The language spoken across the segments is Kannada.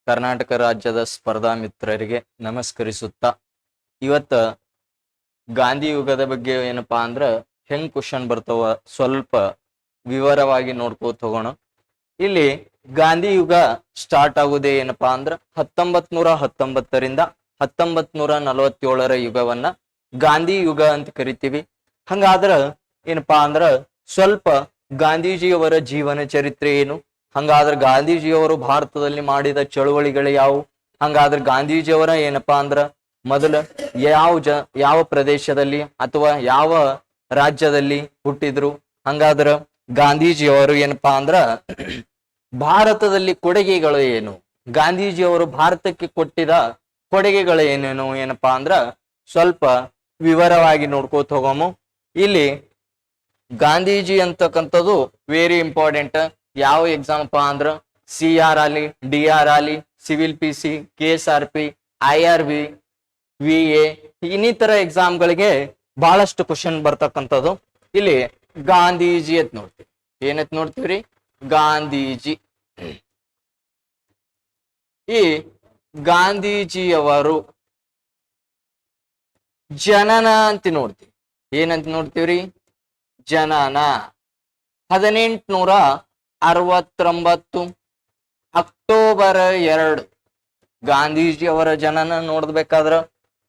ಕರ್ನಾಟಕ ರಾಜ್ಯದ ಸ್ಪರ್ಧಾ ಮಿತ್ರರಿಗೆ ನಮಸ್ಕರಿಸುತ್ತಾ ಇವತ್ತ ಗಾಂಧಿ ಯುಗದ ಬಗ್ಗೆ ಏನಪ್ಪಾ ಅಂದ್ರ ಹೆಂಗ್ ಕ್ವಶನ್ ಬರ್ತಾವ ಸ್ವಲ್ಪ ವಿವರವಾಗಿ ನೋಡ್ಕೋತ ಹೋಗೋಣ. ಇಲ್ಲಿ ಗಾಂಧಿ ಯುಗ ಸ್ಟಾರ್ಟ್ ಆಗುದೇ ಏನಪ್ಪಾ ಅಂದ್ರ 1919ರಿಂದ 1947 ಯುಗವನ್ನ ಗಾಂಧಿ ಯುಗ ಅಂತ ಕರಿತೀವಿ. ಹಂಗಾದ್ರ ಏನಪ್ಪಾ ಅಂದ್ರ ಸ್ವಲ್ಪ ಗಾಂಧೀಜಿಯವರ ಜೀವನ ಚರಿತ್ರೆ ಏನು, ಹಂಗಾದ್ರೆ ಗಾಂಧೀಜಿಯವರು ಭಾರತದಲ್ಲಿ ಮಾಡಿದ ಚಳುವಳಿಗಳು ಯಾವುವು, ಹಂಗಾದ್ರೆ ಗಾಂಧೀಜಿಯವರ ಏನಪ್ಪಾ ಅಂದ್ರ ಮೊದಲ ಯಾವ ಪ್ರದೇಶದಲ್ಲಿ ಅಥವಾ ಯಾವ ರಾಜ್ಯದಲ್ಲಿ ಹುಟ್ಟಿದ್ರು, ಹಂಗಾದ್ರ ಗಾಂಧೀಜಿಯವರು ಏನಪ್ಪಾ ಅಂದ್ರ ಭಾರತದಲ್ಲಿ ಕೊಡುಗೆಗಳು ಏನು, ಗಾಂಧೀಜಿಯವರು ಭಾರತಕ್ಕೆ ಕೊಟ್ಟಿದ ಕೊಡುಗೆಗಳು ಏನೇನು ಏನಪ್ಪಾ ಅಂದ್ರ ಸ್ವಲ್ಪ ವಿವರವಾಗಿ ನೋಡ್ಕೋತ ಹೋಗೋಮು. ಇಲ್ಲಿ ಗಾಂಧೀಜಿ ಅಂತಕ್ಕಂಥದ್ದು ವೆರಿ ಇಂಪಾರ್ಟೆಂಟ್. ಯಾವ ಎಕ್ಸಾಂಪಲ್ ಅಂದ್ರ CR ಆಲಿ, DR ಆಲಿ, civil PC, KSRP, IRB, VA ಇನ್ನಿತರ ಎಕ್ಸಾಮ್ಗಳಿಗೆ ಬಹಳಷ್ಟು ಕ್ವಶನ್ ಬರ್ತಕ್ಕಂಥದ್ದು. ಇಲ್ಲಿ ಗಾಂಧೀಜಿ ಅಂತ ನೋಡ್ತೀವಿ. ಏನಂತ ನೋಡ್ತೀವ್ರಿ? ಗಾಂಧೀಜಿ. ಈ ಗಾಂಧೀಜಿಯವರು ಜನನ ಅಂತ ನೋಡ್ತೀವಿ. ಏನಂತ ನೋಡ್ತೀವ್ರಿ? ಜನನ 1869 ಅಕ್ಟೋಬರ್ 2. ಗಾಂಧೀಜಿ ಅವರ ಜನನ ನೋಡ್ಬೇಕಾದ್ರ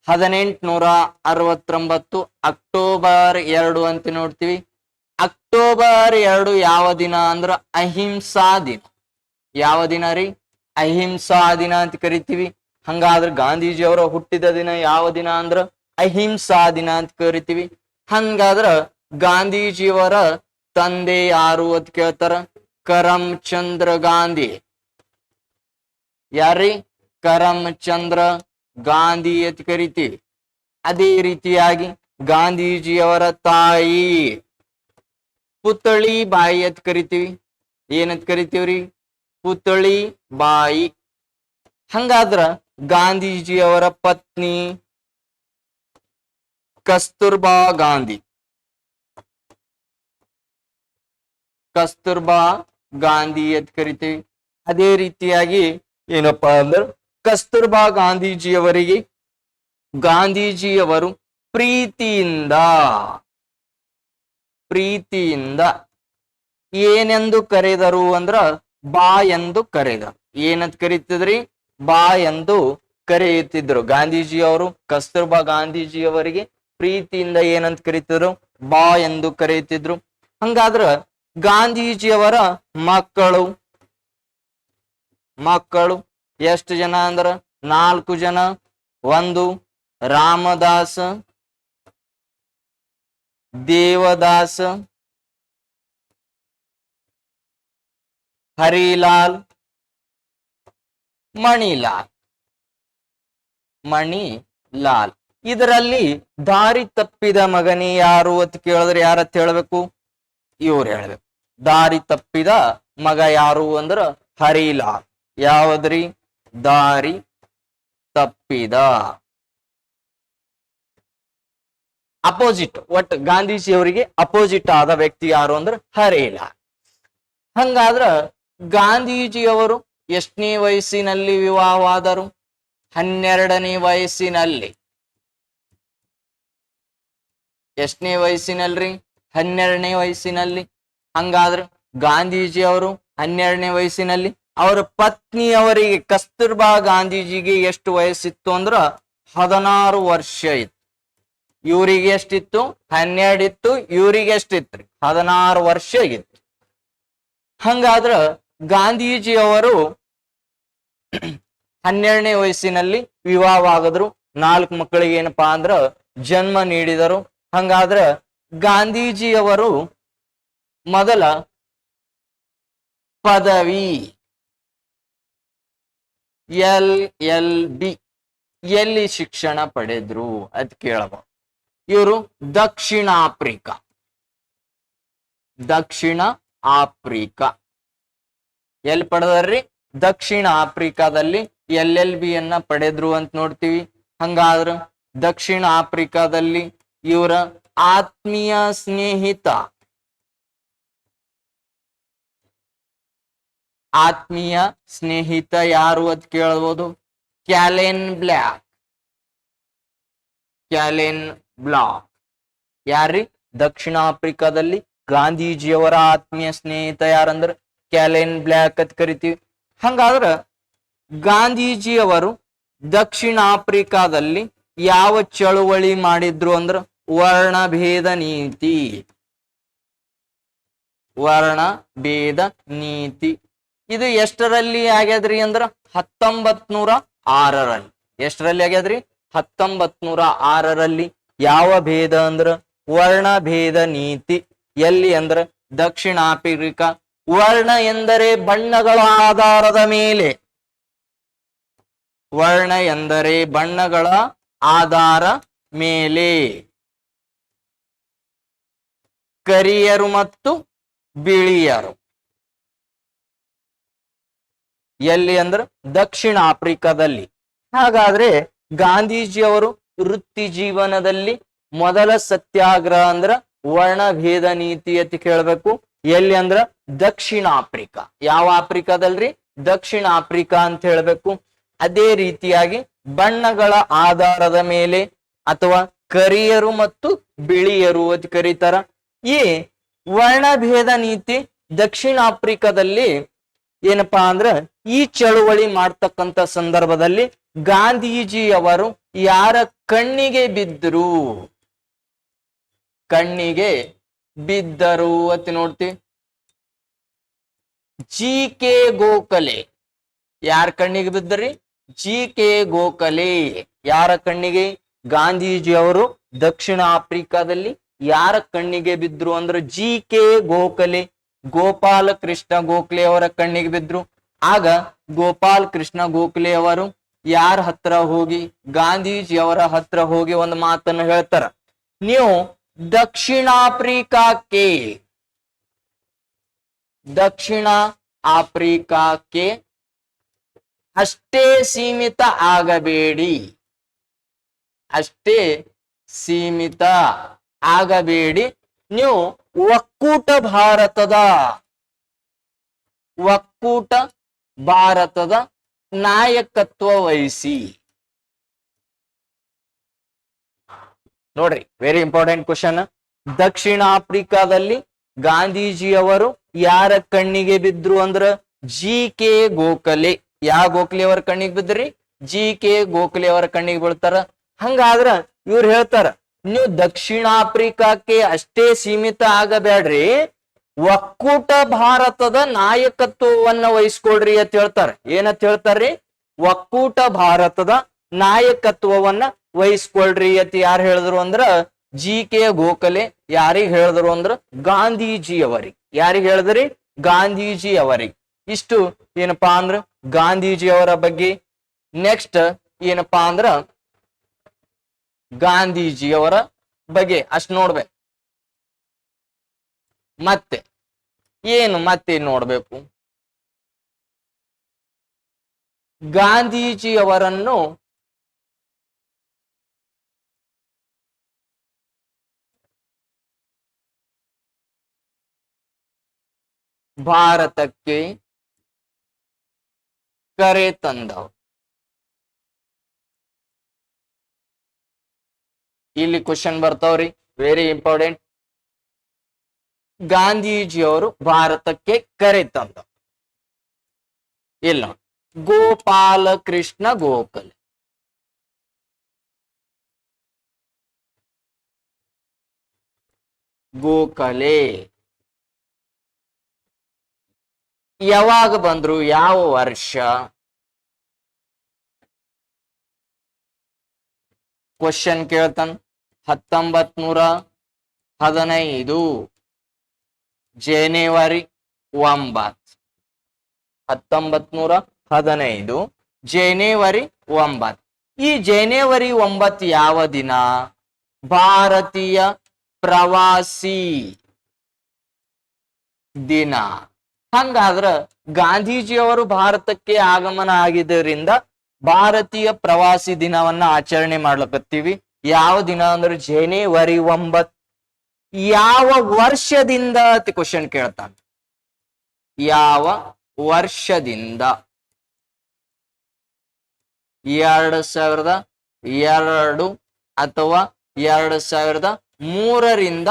1869 ಅಕ್ಟೋಬರ್ 2 ಅಂತ ನೋಡ್ತೀವಿ. ಅಕ್ಟೋಬರ್ 2 ಯಾವ ದಿನ ಅಂದ್ರ ಅಹಿಂಸಾ ದಿನ. ಯಾವ ದಿನ ರೀ? ಅಹಿಂಸಾ ದಿನ ಅಂತ ಕರಿತೀವಿ. ಹಂಗಾದ್ರ ಗಾಂಧೀಜಿ ಅವರ ಹುಟ್ಟಿದ ದಿನ ಯಾವ ದಿನ ಅಂದ್ರ ಅಹಿಂಸಾ ದಿನ ಅಂತ ಕರಿತೀವಿ. ಹಂಗಾದ್ರ ಗಾಂಧೀಜಿಯವರ ತಂದೆ ಯಾರು ಅಂತ ಕೇಳ್ತಾರ? ಕರಮ್ಚಂದ್ರ ಗಾಂಧಿ. ಯಾರ್ರಿ? ಕರಮ್ಚಂದ್ರ ಗಾಂಧಿ ಅಂತ ಕರಿತೀವಿ. ಅದೇ ರೀತಿಯಾಗಿ ಗಾಂಧೀಜಿಯವರ ತಾಯಿ ಪುತ್ಳಿ ಬಾಯಿ ಅಂತ ಕರಿತೀವಿ. ಏನಂತ ಕರಿತೀವ್ರಿ? ಪುತ್ಳಿ ಬಾಯಿ. ಹಂಗಾದ್ರ ಗಾಂಧೀಜಿಯವರ ಪತ್ನಿ ಕಸ್ತೂರ್ಬಾ ಗಾಂಧಿ. ಕಸ್ತೂರ್ಬಾ ಗಾಂಧಿ ಅಂತ ಕರಿತೀವಿ. ಅದೇ ರೀತಿಯಾಗಿ ಏನಪ್ಪಾ ಅಂದ್ರೆ ಕಸ್ತೂರ್ಬಾ ಗಾಂಧೀಜಿಯವರಿಗೆ ಗಾಂಧೀಜಿಯವರು ಪ್ರೀತಿಯಿಂದ ಏನೆಂದು ಕರೆದರು ಅಂದ್ರ ಬಾ ಎಂದು ಕರೆದರು. ಏನಂತ ಕರೀತಿದ್ರಿ? ಬಾ ಎಂದು ಕರೆಯುತ್ತಿದ್ರು. ಗಾಂಧೀಜಿಯವರು ಕಸ್ತೂರ್ಬಾ ಗಾಂಧೀಜಿಯವರಿಗೆ ಪ್ರೀತಿಯಿಂದ ಏನಂತ ಕರೀತಿದ್ರು? ಬಾ ಎಂದು ಕರೆಯುತ್ತಿದ್ರು. ಹಂಗಾದ್ರ ಗಾಂಧೀಜಿಯವರ ಮಕ್ಕಳು ಎಷ್ಟು ಜನ ಅಂದ್ರ 4 ಜನ. ಒಂದು ರಾಮದಾಸ, ದೇವದಾಸ, ಹರಿಲಾಲ್, ಮಣಿಲಾಲ್. ಇದರಲ್ಲಿ ದಾರಿ ತಪ್ಪಿದ ಮಗನಿ ಯಾರು ಅಂತ ಕೇಳಿದ್ರೆ ಯಾರತ್ ಹೇಳ್ಬೇಕು? ಇವ್ರು ಹೇಳ್ಬೇಕು. ದಾರಿ ತಪ್ಪಿದ ಮಗ ಯಾರು ಅಂದ್ರ ಹರಿಲಾಲ್. ಯಾವದ್ರಿ? ದಾರಿ ತಪ್ಪಿದ. ಅಪೋಸಿಟ್, ಒಟ್ಟು ಗಾಂಧೀಜಿಯವರಿಗೆ ಅಪೋಸಿಟ್ ಆದ ವ್ಯಕ್ತಿ ಯಾರು ಅಂದ್ರ ಹರಿಲಾಲ್. ಹಂಗಾದ್ರ ಗಾಂಧೀಜಿಯವರು ಎಷ್ಟನೇ ವಯಸ್ಸಿನಲ್ಲಿ ವಿವಾಹವಾದರು? 12ನೇ ವಯಸ್ಸಿನಲ್ಲಿ. ಎಷ್ಟನೇ ವಯಸ್ಸಿನಲ್ರಿ? 12ನೇ ವಯಸ್ಸಿನಲ್ಲಿ. ಹಂಗಾದ್ರ ಗಾಂಧೀಜಿಯವರು 12ನೇ ವಯಸ್ಸಿನಲ್ಲಿ, ಅವರ ಪತ್ನಿಯವರಿಗೆ ಕಸ್ತೂರ್ಬಾ ಗಾಂಧೀಜಿಗೆ ಎಷ್ಟು ವಯಸ್ಸಿತ್ತು ಅಂದ್ರ 16 ವರ್ಷ ಇತ್ತು. ಇವ್ರಿಗೆ ಎಷ್ಟಿತ್ತು? 12 ಇತ್ತು. ಇವ್ರಿಗೆ ಎಷ್ಟಿತ್ರಿ? 16 ವರ್ಷ ಇತ್ತು. ಹಂಗಾದ್ರ ಗಾಂಧೀಜಿಯವರು 12ನೇ ವಯಸ್ಸಿನಲ್ಲಿ ವಿವಾಹವಾಗಿದ್ರು. 4 ಮಕ್ಕಳಿಗೆ ಏನಪ್ಪಾ ಅಂದ್ರ ಜನ್ಮ ನೀಡಿದರು. ಹಂಗಾದ್ರ ಗಾಂಧೀಜಿಯವರು ಮೊದಲ ಪದವಿ LLB ಎಲ್ಲಿ ಶಿಕ್ಷಣ ಪಡೆದ್ರು ಅದ್ ಕೇಳಬಹುದು. ಇವರು ದಕ್ಷಿಣ ಆಫ್ರಿಕಾ ಎಲ್ಲಿ ಪಡೆದ್ರಿ? ದಕ್ಷಿಣ ಆಫ್ರಿಕಾದಲ್ಲಿ LLB ಯನ್ನ ಪಡೆದ್ರು ಅಂತ ನೋಡ್ತೀವಿ. ಹಂಗಾದ್ರ ದಕ್ಷಿಣ ಆಫ್ರಿಕಾದಲ್ಲಿ ಇವರ ಆತ್ಮೀಯ ಸ್ನೇಹಿತ ಆತ್ಮೀಯ ಸ್ನೇಹಿತ ಯಾರು ಅಂತ ಕೇಳ್ಬೋದು. ಕ್ಯಾಲೆನ್ ಬ್ಲ್ಯಾಕ್. ಕ್ಯಾಲೆನ್ ಬ್ಲಾಕ್ ಯಾರ್ರಿ? ದಕ್ಷಿಣ ಆಫ್ರಿಕಾದಲ್ಲಿ ಗಾಂಧೀಜಿಯವರ ಆತ್ಮೀಯ ಸ್ನೇಹಿತ ಯಾರಂದ್ರ ಕ್ಯಾಲೆನ್ ಬ್ಲ್ಯಾಕ್ ಅಂತ ಕರಿತೀವಿ. ಹಂಗಾದ್ರ ಗಾಂಧೀಜಿಯವರು ದಕ್ಷಿಣ ಆಫ್ರಿಕಾದಲ್ಲಿ ಯಾವ ಚಳುವಳಿ ಮಾಡಿದ್ರು ಅಂದ್ರ ವರ್ಣಭೇದ ನೀತಿ. ವರ್ಣಭೇದ ನೀತಿ ಇದು ಎಷ್ಟರಲ್ಲಿ ಆಗ್ಯದ್ರಿ ಅಂದ್ರ 1906ರಲ್ಲಿ. ಎಷ್ಟರಲ್ಲಿ ಆಗ್ಯದ್ರಿ? 1906ರಲ್ಲಿ. ಯಾವ ಭೇದ ಅಂದ್ರ ವರ್ಣಭೇದ ನೀತಿ. ಎಲ್ಲಿ ಅಂದ್ರ ದಕ್ಷಿಣ ಆಫ್ರಿಕಾ. ವರ್ಣ ಎಂದರೆ ಬಣ್ಣಗಳ ಆಧಾರದ ಮೇಲೆ. ವರ್ಣ ಎಂದರೆ ಬಣ್ಣಗಳ ಆಧಾರ ಮೇಲೆ. ಕರಿಯರು ಮತ್ತು ಬಿಳಿಯರು. ಎಲ್ಲಿ ಅಂದ್ರ ದಕ್ಷಿಣ ಆಫ್ರಿಕಾದಲ್ಲಿ. ಹಾಗಾದ್ರೆ ಗಾಂಧೀಜಿಯವರು ವೃತ್ತಿ ಜೀವನದಲ್ಲಿ ಮೊದಲ ಸತ್ಯಾಗ್ರಹ ಅಂದ್ರ ವರ್ಣಭೇದ ನೀತಿ ಅಂತ ಕೇಳ್ಬೇಕು. ಎಲ್ಲಿ ಅಂದ್ರ ದಕ್ಷಿಣ ಆಫ್ರಿಕಾ. ಯಾವ ಆಫ್ರಿಕಾದಲ್ರಿ? ದಕ್ಷಿಣ ಆಫ್ರಿಕಾ ಅಂತ ಹೇಳ್ಬೇಕು. ಅದೇ ರೀತಿಯಾಗಿ ಬಣ್ಣಗಳ ಆಧಾರದ ಮೇಲೆ ಅಥವಾ ಕರಿಯರು ಮತ್ತು ಬಿಳಿಯರು ಅಂತ ಕರೀತಾರ. ಈ ವರ್ಣಭೇದ ನೀತಿ ದಕ್ಷಿಣ ಆಫ್ರಿಕಾದಲ್ಲಿ ಏನಪ್ಪಾ ಅಂದ್ರ ಈ ಚಳುವಳಿ ಮಾಡ್ತಕ್ಕಂತ ಸಂದರ್ಭದಲ್ಲಿ ಗಾಂಧೀಜಿಯವರು ಯಾರ ಕಣ್ಣಿಗೆ ಬಿದ್ದರು? ಕಣ್ಣಿಗೆ ಬಿದ್ದರು ಅಂತ ನೋಡ್ತೀವಿ. ಜಿ.ಕೆ. ಗೋಖಲೆ. ಯಾರ ಕಣ್ಣಿಗೆ ಬಿದ್ದರಿ? ಜಿ.ಕೆ. ಗೋಖಲೆ. ಯಾರ ಕಣ್ಣಿಗೆ? ಗಾಂಧೀಜಿಯವರು ದಕ್ಷಿಣ ಆಫ್ರಿಕಾದಲ್ಲಿ ಯಾರ ಕಣ್ಣಿಗೆ ಬಿದ್ರು ಅಂದ್ರೆ ಜಿ.ಕೆ. ಗೋಖಲೆ. ಗೋಪಾಲ ಕೃಷ್ಣ ಗೋಖಲೆ ಅವರ ಕಣ್ಣಿಗೆ ಬಿದ್ರು. ಆಗ ಗೋಪಾಲ ಕೃಷ್ಣ ಗೋಖಲೆ ಅವರು ಯಾರ ಹತ್ರ ಹೋಗಿ? ಗಾಂಧೀಜಿ ಅವರ ಹತ್ರ ಹೋಗಿ ಒಂದು ಮಾತನ್ನು ಹೇಳ್ತಾರ. ನೀವು ದಕ್ಷಿಣ ಆಫ್ರಿಕಾಕ್ಕೆ ಅಷ್ಟೇ ಸೀಮಿತ ಆಗಬೇಡಿ. ಅಷ್ಟೇ ಸೀಮಿತ ಆಗಬೇಡಿ. ನೀವು ಒಕ್ಕೂಟ ಭಾರತದ ನಾಯಕತ್ವ ವಹಿಸಿ. ನೋಡ್ರಿ, ವೆರಿ ಇಂಪಾರ್ಟೆಂಟ್ ಕ್ವಶನ್. ದಕ್ಷಿಣ ಆಫ್ರಿಕಾದಲ್ಲಿ ಗಾಂಧೀಜಿಯವರು ಯಾರ ಕಣ್ಣಿಗೆ ಬಿದ್ರು ಅಂದ್ರ ಜಿ.ಕೆ. ಗೋಖಲೆ. ಯಾವ ಗೋಖಲೆ ಅವರ ಕಣ್ಣಿಗೆ ಬಿದ್ರಿ? ಜಿ.ಕೆ. ಗೋಖಲೆ ಅವರ ಕಣ್ಣಿಗೆ ಬೀಳ್ತಾರ. ಹಂಗಾದ್ರ ಇವ್ರು ಹೇಳ್ತಾರ, ನೀವು ದಕ್ಷಿಣ ಆಫ್ರಿಕಾಕ್ಕೆ ಅಷ್ಟೇ ಸೀಮಿತ ಆಗಬೇಡ್ರಿ, ಒಕ್ಕೂಟ ಭಾರತದ ನಾಯಕತ್ವವನ್ನ ವಹಿಸ್ಕೊಳ್ರಿ ಅಂತ ಹೇಳ್ತಾರ. ಏನಂತ ಹೇಳ್ತಾರ್ರಿ? ಒಕ್ಕೂಟ ಭಾರತದ ನಾಯಕತ್ವವನ್ನ ವಹಿಸ್ಕೊಳ್ರಿ ಅಂತ ಯಾರು ಹೇಳಿದ್ರು ಅಂದ್ರ ಜಿ.ಕೆ. ಗೋಖಲೆ. ಯಾರಿಗ್ ಹೇಳಿದ್ರು ಅಂದ್ರ ಗಾಂಧೀಜಿಯವರಿಗೆ. ಯಾರಿಗ್ ಹೇಳಿದ್ರಿ? ಗಾಂಧೀಜಿಯವರಿಗೆ. ಇಷ್ಟು ಏನಪ್ಪಾ ಅಂದ್ರ ಗಾಂಧೀಜಿಯವರ ಬಗ್ಗೆ. ನೆಕ್ಸ್ಟ್ ಏನಪ್ಪಾ ಅಂದ್ರ ಗಾಂಧೀಜಿಯವರ ಬಗ್ಗೆ ಅಷ್ಟು ನೋಡ್ಬೇಕು. ಮತ್ತೆ ನೋಡ್ಬೇಕು, ಗಾಂಧೀಜಿಯವರನ್ನು ಭಾರತಕ್ಕೆ ಕರೆ ತಂದವರು. ಇಲ್ಲಿ ಕ್ವಶನ್ ಬರ್ತಾವ್ರಿ, ವೆರಿ ಇಂಪಾರ್ಟೆಂಟ್. ಗಾಂಧೀಜಿಯವರು ಭಾರತಕ್ಕೆ ಕರೆ ತಂದ ಇಲ್ಲ? ಗೋಪಾಲ ಕೃಷ್ಣ ಗೋಖಲೆ. ಗೋಖಲೆ ಯಾವಾಗ ಬಂದ್ರು? ಯಾವ ವರ್ಷ? ಕ್ವಶನ್ ಕೇಳ್ತಾನ. 1915 ಜನವರಿ 9. 1915 ಜನವರಿ 9. ಈ ಜನವರಿ 9 ಯಾವ ದಿನ? ಭಾರತೀಯ ಪ್ರವಾಸಿ ದಿನ. ಹಂಗಾದ್ರ ಗಾಂಧೀಜಿಯವರು ಭಾರತಕ್ಕೆ ಆಗಮನ ಆಗಿದ್ದರಿಂದ ಭಾರತೀಯ ಪ್ರವಾಸಿ ದಿನವನ್ನ ಆಚರಣೆ ಮಾಡ್ಲಕತ್ತೀವಿ. ಯಾವ ದಿನ ಅಂದ್ರೆ ಜನವರಿ 9. ಯಾವ ವರ್ಷದಿಂದ ಅಂತ ಕ್ವಶನ್ ಕೇಳ್ತಾನೆ. ಯಾವ ವರ್ಷದಿಂದ 2002 ಅಥವಾ 2003ರಿಂದ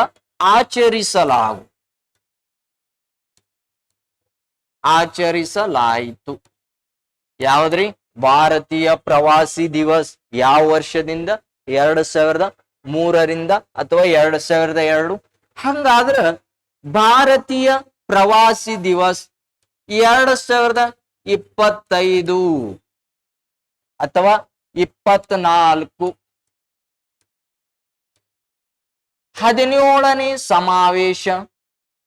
ಆಚರಿಸಲಾಯಿತು. ಯಾವ್ದ್ರಿ? ಭಾರತೀಯ ಪ್ರವಾಸಿ ದಿವಸ್. ಯಾವ ವರ್ಷದಿಂದ? 2003ರಿಂದ ಅಥವಾ 2002. ಹಂಗಾದ್ರ ಭಾರತೀಯ ಪ್ರವಾಸಿ ದಿವಸ್ 2025 ಅಥವಾ 24. 17ನೇ ಸಮಾವೇಶ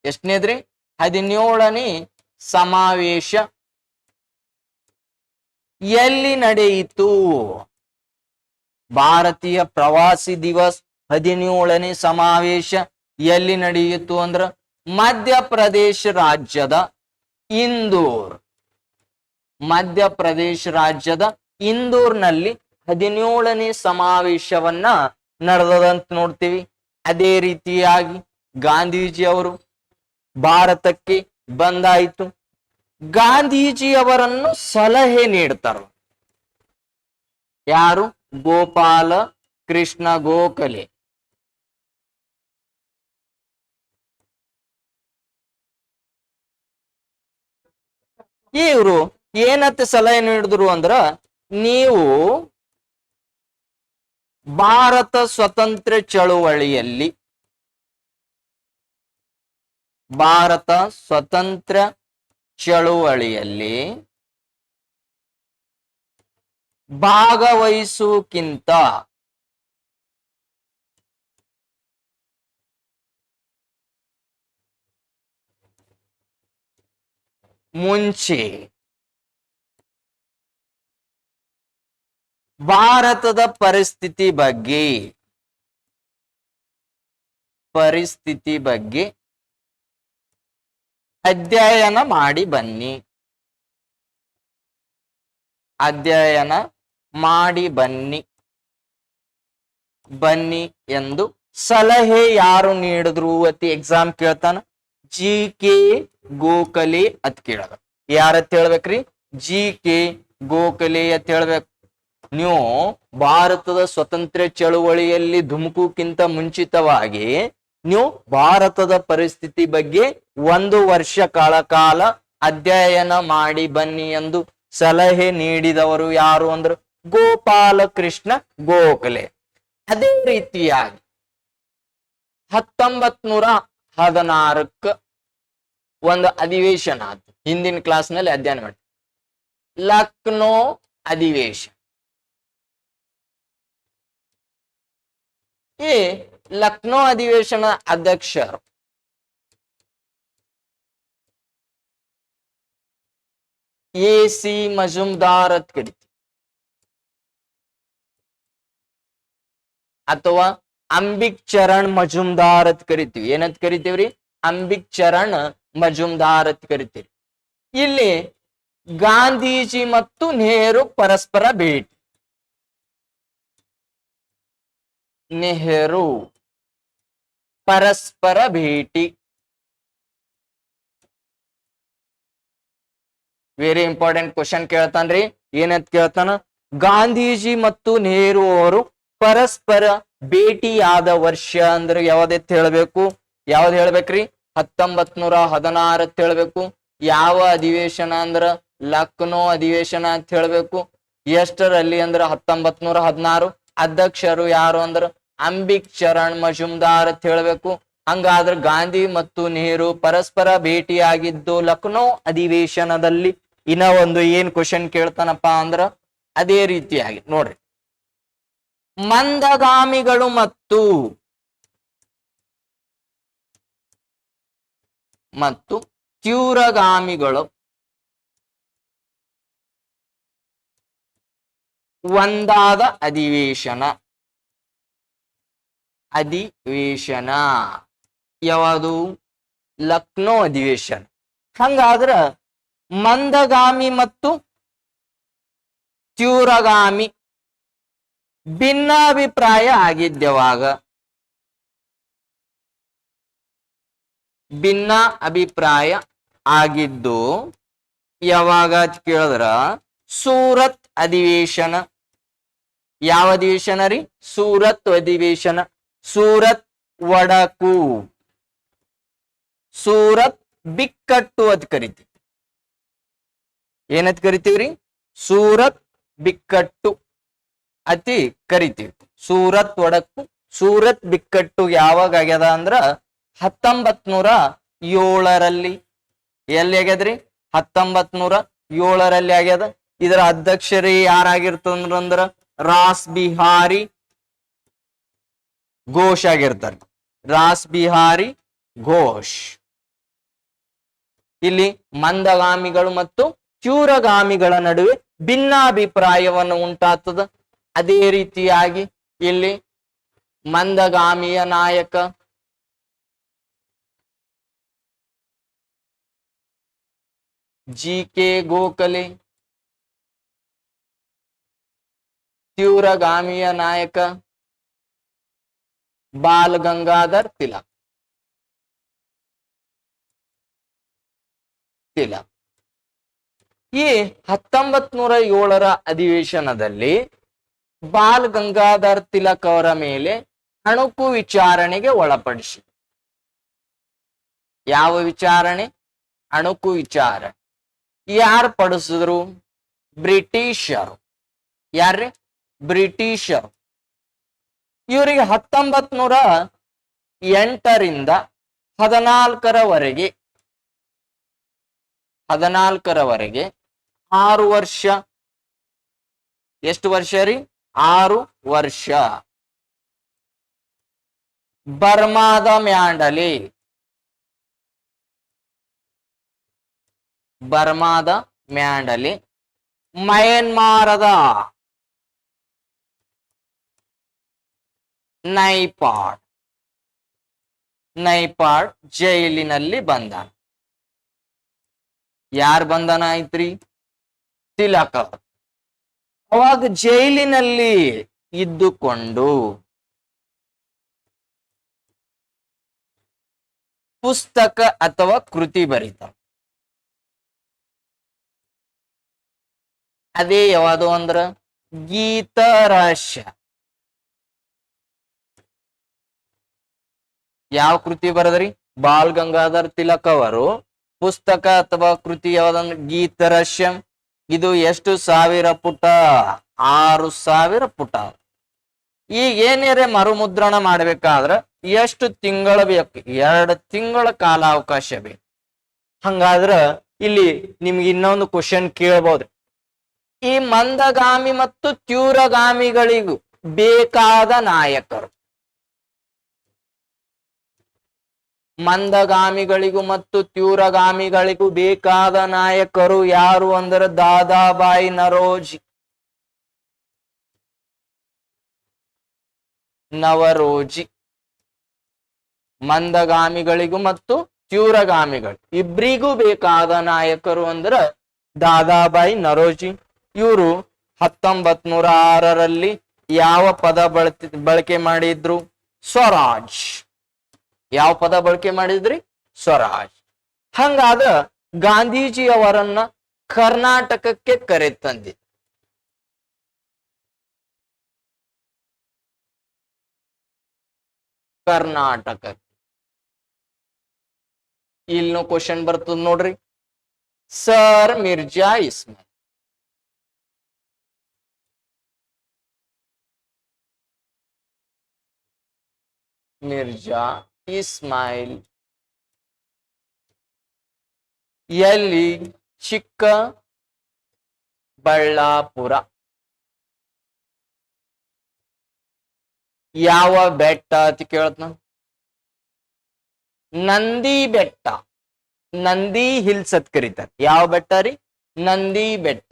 ಎಷ್ಟನೇದ್ರಿ? 17ನೇ ಸಮಾವೇಶ ಎಲ್ಲಿ ನಡೆಯಿತು? ಭಾರತೀಯ ಪ್ರವಾಸಿ ದಿವಸ್ 17ನೇ ಸಮಾವೇಶ ಎಲ್ಲಿ ನಡೆಯಿತು ಅಂದ್ರ ಮಧ್ಯಪ್ರದೇಶ ರಾಜ್ಯದ ಇಂದೋರ್ನಲ್ಲಿ 17ನೇ ಸಮಾವೇಶವನ್ನ ನಡೆದದಂತ ನೋಡ್ತೀವಿ. ಅದೇ ರೀತಿಯಾಗಿ ಗಾಂಧೀಜಿ ಅವರು ಭಾರತಕ್ಕೆ ಬಂದಾಯಿತು. ಗಾಂಧೀಜಿಯವರನ್ನು ಸಲಹೆ ನೀಡ್ತಾರ ಯಾರು? ಗೋಪಾಲ ಕೃಷ್ಣ ಗೋಖಲೆ. ಇವರು ಏನಂತ ಸಲಹೆ ನೀಡಿದ್ರು ಅಂದ್ರ, ನೀವು ಭಾರತ ಸ್ವತಂತ್ರ ಚಳುವಳಿಯಲ್ಲಿ ಭಾಗವಹಿಸುವುಕ್ಕಿಂತ ಮುಂಚೆ ಭಾರತದ ಪರಿಸ್ಥಿತಿ ಬಗ್ಗೆ ಅಧ್ಯಯನ ಮಾಡಿ ಬನ್ನಿ ಎಂದು ಸಲಹೆ ಯಾರು ನೀಡಿದ್ರು ಅತಿ ಎಕ್ಸಾಮ್ ಕೇಳ್ತಾನ? ಜಿ.ಕೆ. ಗೋಖಲೆ ಅಂತ ಕೇಳದ. ಯಾರತ್ ಹೇಳ್ಬೇಕ್ರಿ? ಜಿ.ಕೆ. ಗೋಖಲೆ ಅಂತ ಹೇಳ್ಬೇಕು. ನೀವು ಭಾರತದ ಸ್ವತಂತ್ರ ಚಳುವಳಿಯಲ್ಲಿ ಧುಮುಕುಕ್ಕಿಂತ ಮುಂಚಿತವಾಗಿ ನೀವು ಭಾರತದ ಪರಿಸ್ಥಿತಿ ಬಗ್ಗೆ 1 ವರ್ಷ ಕಾಲ ಅಧ್ಯಯನ ಮಾಡಿ ಬನ್ನಿ ಎಂದು ಸಲಹೆ ನೀಡಿದವರು ಯಾರು ಅಂದ್ರು? ಗೋಪಾಲ ಕೃಷ್ಣ ಗೋಖಲೆ. ಅದೇ ರೀತಿಯಾಗಿ 1916 ಒಂದು ಅಧಿವೇಶನ ಆಯ್ತು. ಹಿಂದಿನ ಕ್ಲಾಸ್ನಲ್ಲಿ ಅಧ್ಯಯನ ಮಾಡಿ. ಲಕ್ನೋ ಅಧಿವೇಶನ. ಈ ಲಕ್ನೋ ಅಧಿವೇಶನ ಅಧ್ಯಕ್ಷರು ಎ.ಸಿ. ಮಜುಮ್ದಾರ್ ಅಂತ ಕರಿತೀವಿ, ಅಥವಾ ಅಂಬಿಕ್ ಚರಣ್ ಮಜುಮ್ದಾರ್ ಅಂತ ಕರಿತೀವಿ. ಏನಂತ ಕರಿತೀವ್ರಿ? ಅಂಬಿಕ್ ಚರಣ್ ಮಜುಮ್ದಾರ್ ಅಂತ ಕರಿತೀವಿ. ಇಲ್ಲಿ ಗಾಂಧೀಜಿ ಮತ್ತು ನೆಹರು ಪರಸ್ಪರ ಭೇಟಿ. ವೆರಿ ಇಂಪಾರ್ಟೆಂಟ್ ಕ್ವಶನ್ ಕೇಳ್ತಾನ್ರಿ. ಏನಂತ ಕೇಳ್ತಾನ? ಗಾಂಧೀಜಿ ಮತ್ತು ನೆಹರು ಅವರು ಪರಸ್ಪರ ಭೇಟಿಯಾದ ವರ್ಷ ಅಂದ್ರೆ ಯಾವ್ದೆತ್ ಹೇಳ್ಬೇಕು? ಯಾವ್ದು ಹೇಳ್ಬೇಕ್ರಿ? 1916 ಅಂತ ಹೇಳ್ಬೇಕು. ಯಾವ ಅಧಿವೇಶನ ಅಂದ್ರ ಲಕ್ನೋ ಅಧಿವೇಶನ ಅಂತ ಹೇಳ್ಬೇಕು. ಎಷ್ಟರಲ್ಲಿ ಅಂದ್ರ 1916. ಅಧ್ಯಕ್ಷರು ಯಾರು ಅಂದ್ರ ಅಂಬಿಕ್ ಚರಣ್ ಮಜುಮ್ದಾರ್ ಅಂತ ಹೇಳ್ಬೇಕು. ಹಂಗಾದ್ರ ಗಾಂಧಿ ಮತ್ತು ನೆಹರು ಪರಸ್ಪರ ಭೇಟಿಯಾಗಿದ್ದು ಲಕ್ನೋ ಅಧಿವೇಶನದಲ್ಲಿ. ಇನ್ನ ಒಂದು ಏನ್ ಕ್ವಶನ್ ಕೇಳ್ತಾನಪ್ಪ ಅಂದ್ರ ಅದೇ ರೀತಿಯಾಗಿ ನೋಡ್ರಿ, ಮಂದಗಾಮಿಗಳು ಮತ್ತು ತೀವ್ರಗಾಮಿಗಳು ಒಂದಾದ ಅಧಿವೇಶನ ಯಾವುದು? ಲಕ್ನೋ ಅಧಿವೇಶನ. ಹಂಗಾದ್ರ ಮಂದಗಾಮಿ ಮತ್ತು ತೀವ್ರಗಾಮಿ ಭಿನ್ನಾಭಿಪ್ರಾಯ ಆಗಿದ್ದವಾಗ, ಭಿನ್ನ ಅಭಿಪ್ರಾಯ ಆಗಿದ್ದು ಯಾವಾಗ ಅಂತ ಕೇಳಿದ್ರ ಸೂರತ್ ಅಧಿವೇಶನ. ಯಾವ ಅಧಿವೇಶನ ರೀ? ಸೂರತ್ ಅಧಿವೇಶನ. ಸೂರತ್ ಒಡಕು, ಸೂರತ್ ಬಿಕ್ಕಟ್ಟು ಅಂತ ಕರಿತೀವಿ. ಏನಂತ ಕರಿತೀವ್ರಿ? ಸೂರತ್ ಬಿಕ್ಕಟ್ಟು ಅತಿ ಕರಿತೀವಿ. ಸೂರತ್ ಒಡಕು, ಸೂರತ್ ಬಿಕ್ಕಟ್ಟು ಯಾವಾಗ ಆಗ್ಯದ ಅಂದ್ರ 1907ರಲ್ಲಿ. ಎಲ್ಲಿ ಆಗ್ಯದ್ರಿ? 1907ರಲ್ಲಿ ಆಗ್ಯದ. ಇದರ ಅಧ್ಯಕ್ಷರಿ ಯಾರಾಗಿರ್ತಂದ್ರ ರಾಸ್ ಬಿಹಾರಿ ಘೋಷ್ ಆಗಿರ್ತಾರೆ. ರಾಸ್ ಬಿಹಾರಿ ಘೋಷ್. ಇಲ್ಲಿ ಮಂದಗಾಮಿಗಳು ಮತ್ತು ತೀವ್ರಗಾಮಿಗಳ ನಡುವೆ ಭಿನ್ನಾಭಿಪ್ರಾಯವನ್ನು ಉಂಟಾಗ್ತದ. ಅದೇ ರೀತಿಯಾಗಿ ಇಲ್ಲಿ ಮಂದಗಾಮಿಯ ನಾಯಕ ಜಿ.ಕೆ. ಗೋಖಲೆ, ತೀವ್ರಗಾಮಿಯ ನಾಯಕ ಬಾಲ್ ಗಂಗಾಧರ್ ತಿಲಕ್. ಈ 1907ರ ಅಧಿವೇಶನದಲ್ಲಿ ಬಾಲ್ ಗಂಗಾಧರ್ ತಿಲಕ್ ಅವರ ಮೇಲೆ ಅಣುಕು ವಿಚಾರಣೆಗೆ ಒಳಪಡಿಸಿ. ಯಾವ ವಿಚಾರಣೆ? ಅಣುಕು ವಿಚಾರಣೆ. ಯಾರು ಪಡಿಸಿದ್ರು? ಬ್ರಿಟಿಷರು. ಯಾರ್ರಿ? ಬ್ರಿಟಿಷರು. ಇವರಿಗೆ 1908ರಿಂದ 14ರವರೆಗೆ 6 ವರ್ಷ. ಎಷ್ಟು ವರ್ಷ ರೀ? 6 ವರ್ಷ. ಬರ್ಮಾದ ಮ್ಯಾಂಡಲೆ, ಬರ್ಮಾದ ಮ್ಯಾಂಡಲೆ, ಮಯನ್ಮಾರದ ನೈಪಾಡ್, ನೈಪಾಡ್ ಜೈಲಿನಲ್ಲಿ ಬಂಧನ. ಯಾರ್ ಬಂಧನ ಆಯ್ತ್ರಿ? ತಿಲಕ್. ಅವಾಗ ಜೈಲಿನಲ್ಲಿ ಇದ್ದುಕೊಂಡು ಪುಸ್ತಕ ಅಥವಾ ಕೃತಿ ಬರೀತ. ಅದೇ ಯಾವುದು ಅಂದ್ರ ಗೀತರಹಸ್ಯ. ಯಾವ ಕೃತಿ ಬರದ್ರಿ? ಬಾಲ್ ಗಂಗಾಧರ್ ತಿಲಕ್ ಅವರು ಪುಸ್ತಕ ಅಥವಾ ಕೃತಿ ಯಾವ್ದಂದ್ರ ಗೀತರಹಸ್ಯ. ಇದು ಎಷ್ಟು ಸಾವಿರ ಪುಟ? 6000 ಪುಟ. ಈಗ ಏನೇರೆ ಮರುಮುದ್ರಣ ಮಾಡ್ಬೇಕಾದ್ರ ಎಷ್ಟು ತಿಂಗಳ ಬೇಕು? 2 ತಿಂಗಳ ಕಾಲಾವಕಾಶ ಬೇಕು. ಹಂಗಾದ್ರ ಇಲ್ಲಿ ನಿಮ್ಗೆ ಇನ್ನೊಂದು ಕ್ವಶನ್ ಕೇಳ್ಬೋದ್ರಿ. ಈ ಮಂದಗಾಮಿ ಮತ್ತು ತೀವ್ರಗಾಮಿಗಳಿಗೂ ಬೇಕಾದ ನಾಯಕರು. ಮಂದಗಾಮಿಗಳಿಗೂ ಮತ್ತು ತೀವ್ರಗಾಮಿಗಳಿಗೂ ಬೇಕಾದ ನಾಯಕರು ಯಾರು ಅಂದ್ರೆ ದಾದಾಬಾಯಿ ನವರೋಜಿ. ಮಂದಗಾಮಿಗಳಿಗೂ ಮತ್ತು ತೀವ್ರಗಾಮಿಗಳು ಇಬ್ರಿಗೂ ಬೇಕಾದ ನಾಯಕರು ಅಂದ್ರ ದಾದಾಬಾಯಿ ನರೋಜಿ. ಇವರು 1906ರಲ್ಲಿ ಯಾವ ಪದ ಬಳಕೆ ಮಾಡಿದ್ರು? ಸ್ವರಾಜ್. ಯಾವ ಪದ ಬಳಕೆ ಮಾಡಿದ್ರಿ? ಸ್ವರಾಜ್. ಹಂಗಾದ ಗಾಂಧೀಜಿ ಅವರನ್ನ ಕರ್ನಾಟಕಕ್ಕೆ ಕರೆತಂದಿ. ಕರ್ನಾಟಕ. ಇಲ್ಲೂ ಕ್ವಶನ್ ಬರ್ತದ ನೋಡ್ರಿ. ಸರ್ ಮಿರ್ಜಾ ಇಸ್ಮಾಯಿಲ್. ಮಿರ್ಜಾ ಇಸ್ಮಾಯಿಲ್ ಎಲ್ಲಿ? ಚಿಕ್ಕಬಳ್ಳಾಪುರ. ಯಾವ ಬೆಟ್ಟ ಅಂತ ಕೇಳತ್ನ? ನಂದಿ ಬೆಟ್ಟ. ನಂದಿ ಹಿಲ್ಸ್ ಅಂತ ಕರೀತಾರೆ. ಯಾವ ಬೆಟ್ಟ ರೀ? ನಂದಿ ಬೆಟ್ಟ.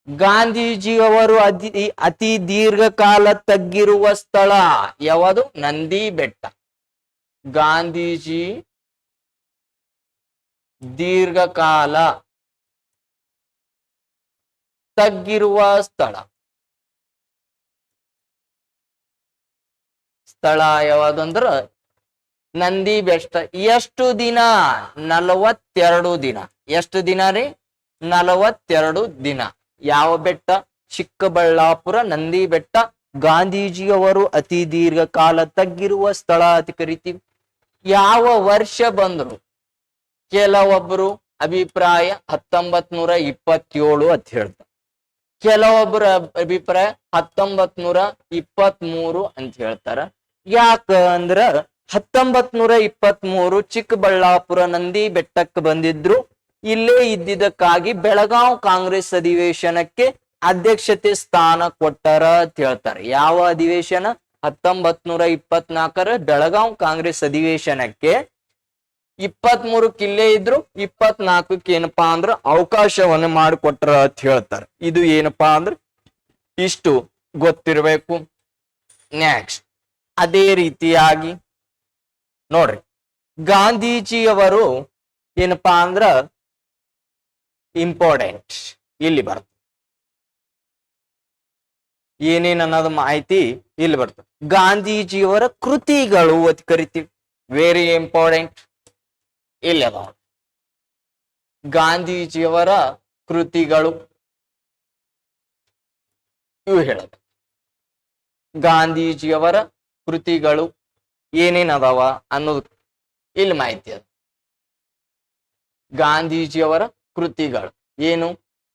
ಗಾಂಧೀಜಿಯವರು ಅತಿ ದೀರ್ಘಕಾಲ ತಗ್ಗಿರುವ ಸ್ಥಳ ಯಾವುದು? ನಂದಿ ಬೆಟ್ಟ. ಗಾಂಧೀಜಿ ದೀರ್ಘಕಾಲ ತಗ್ಗಿರುವ ಸ್ಥಳ ಯಾವುದು ಅಂದ್ರ ನಂದಿ ಬೆಟ್ಟ. ಎಷ್ಟು ದಿನ? 42 ದಿನ. ಎಷ್ಟು ದಿನ ರೀ? 42 ದಿನ. ಯಾವ ಬೆಟ್ಟ? ಚಿಕ್ಕಬಳ್ಳಾಪುರ ನಂದಿ ಬೆಟ್ಟ. ಗಾಂಧೀಜಿಯವರು ಅತಿ ದೀರ್ಘ ಕಾಲ ತಗ್ಗಿರುವ ಸ್ಥಳ ಅಂತ ಕರಿತೀವಿ. ಯಾವ ವರ್ಷ ಬಂದ್ರು? ಕೆಲವೊಬ್ಬರು ಅಭಿಪ್ರಾಯ 1927 ಅಂತ ಹೇಳ್ತಾರೆ, ಕೆಲವೊಬ್ಬರ ಅಭಿಪ್ರಾಯ 1923 ಅಂತ ಹೇಳ್ತಾರ. ಯಾಕ ಅಂದ್ರ 1923 ಚಿಕ್ಕಬಳ್ಳಾಪುರ ನಂದಿ ಬೆಟ್ಟಕ್ಕೆ ಬಂದಿದ್ರು. ಇಲ್ಲೇ ಇದ್ದಿದ್ದಕ್ಕಾಗಿ ಬೆಳಗಾವ್ ಕಾಂಗ್ರೆಸ್ ಅಧಿವೇಶನಕ್ಕೆ ಅಧ್ಯಕ್ಷತೆ ಸ್ಥಾನ ಕೊಟ್ಟಾರ ಅಂತ ಹೇಳ್ತಾರೆ. ಯಾವ ಅಧಿವೇಶನ? 1924 ಬೆಳಗಾವ್ ಕಾಂಗ್ರೆಸ್ ಅಧಿವೇಶನಕ್ಕೆ 23 ಇಲ್ಲೇ ಇದ್ರು, 24 ಏನಪ್ಪಾ ಅಂದ್ರ ಅವಕಾಶವನ್ನು ಮಾಡಿಕೊಟ್ರ ಅಂತ ಹೇಳ್ತಾರೆ. ಇದು ಏನಪ್ಪಾ ಅಂದ್ರ ಇಷ್ಟು ಗೊತ್ತಿರಬೇಕು. ನೆಕ್ಸ್ಟ್ ಅದೇ ರೀತಿಯಾಗಿ ನೋಡ್ರಿ, ಗಾಂಧೀಜಿಯವರು ಏನಪ್ಪಾ ಅಂದ್ರ ಇಂಪಾರ್ಟೆಂಟ್ ಇಲ್ಲಿ ಬರ್ತದೆ. ಏನೇನ್ ಅನ್ನೋದು ಮಾಹಿತಿ ಇಲ್ಲಿ ಬರ್ತದೆ. ಗಾಂಧೀಜಿಯವರ ಕೃತಿಗಳು ಅಂತ ಕರಿತೀವಿ, ವೆರಿ ಇಂಪಾರ್ಟೆಂಟ್. ಇಲ್ಲಿ ಅದಾವ ಗಾಂಧೀಜಿಯವರ ಕೃತಿಗಳು. ಇವು ಹೇಳಬೇಕು. ಗಾಂಧೀಜಿಯವರ ಕೃತಿಗಳು ಏನೇನ್ ಅದಾವ ಅನ್ನೋದು ಇಲ್ಲಿ ಮಾಹಿತಿ ಅದ. ಗಾಂಧೀಜಿಯವರ ಕೃತಿಗಳು ಏನು?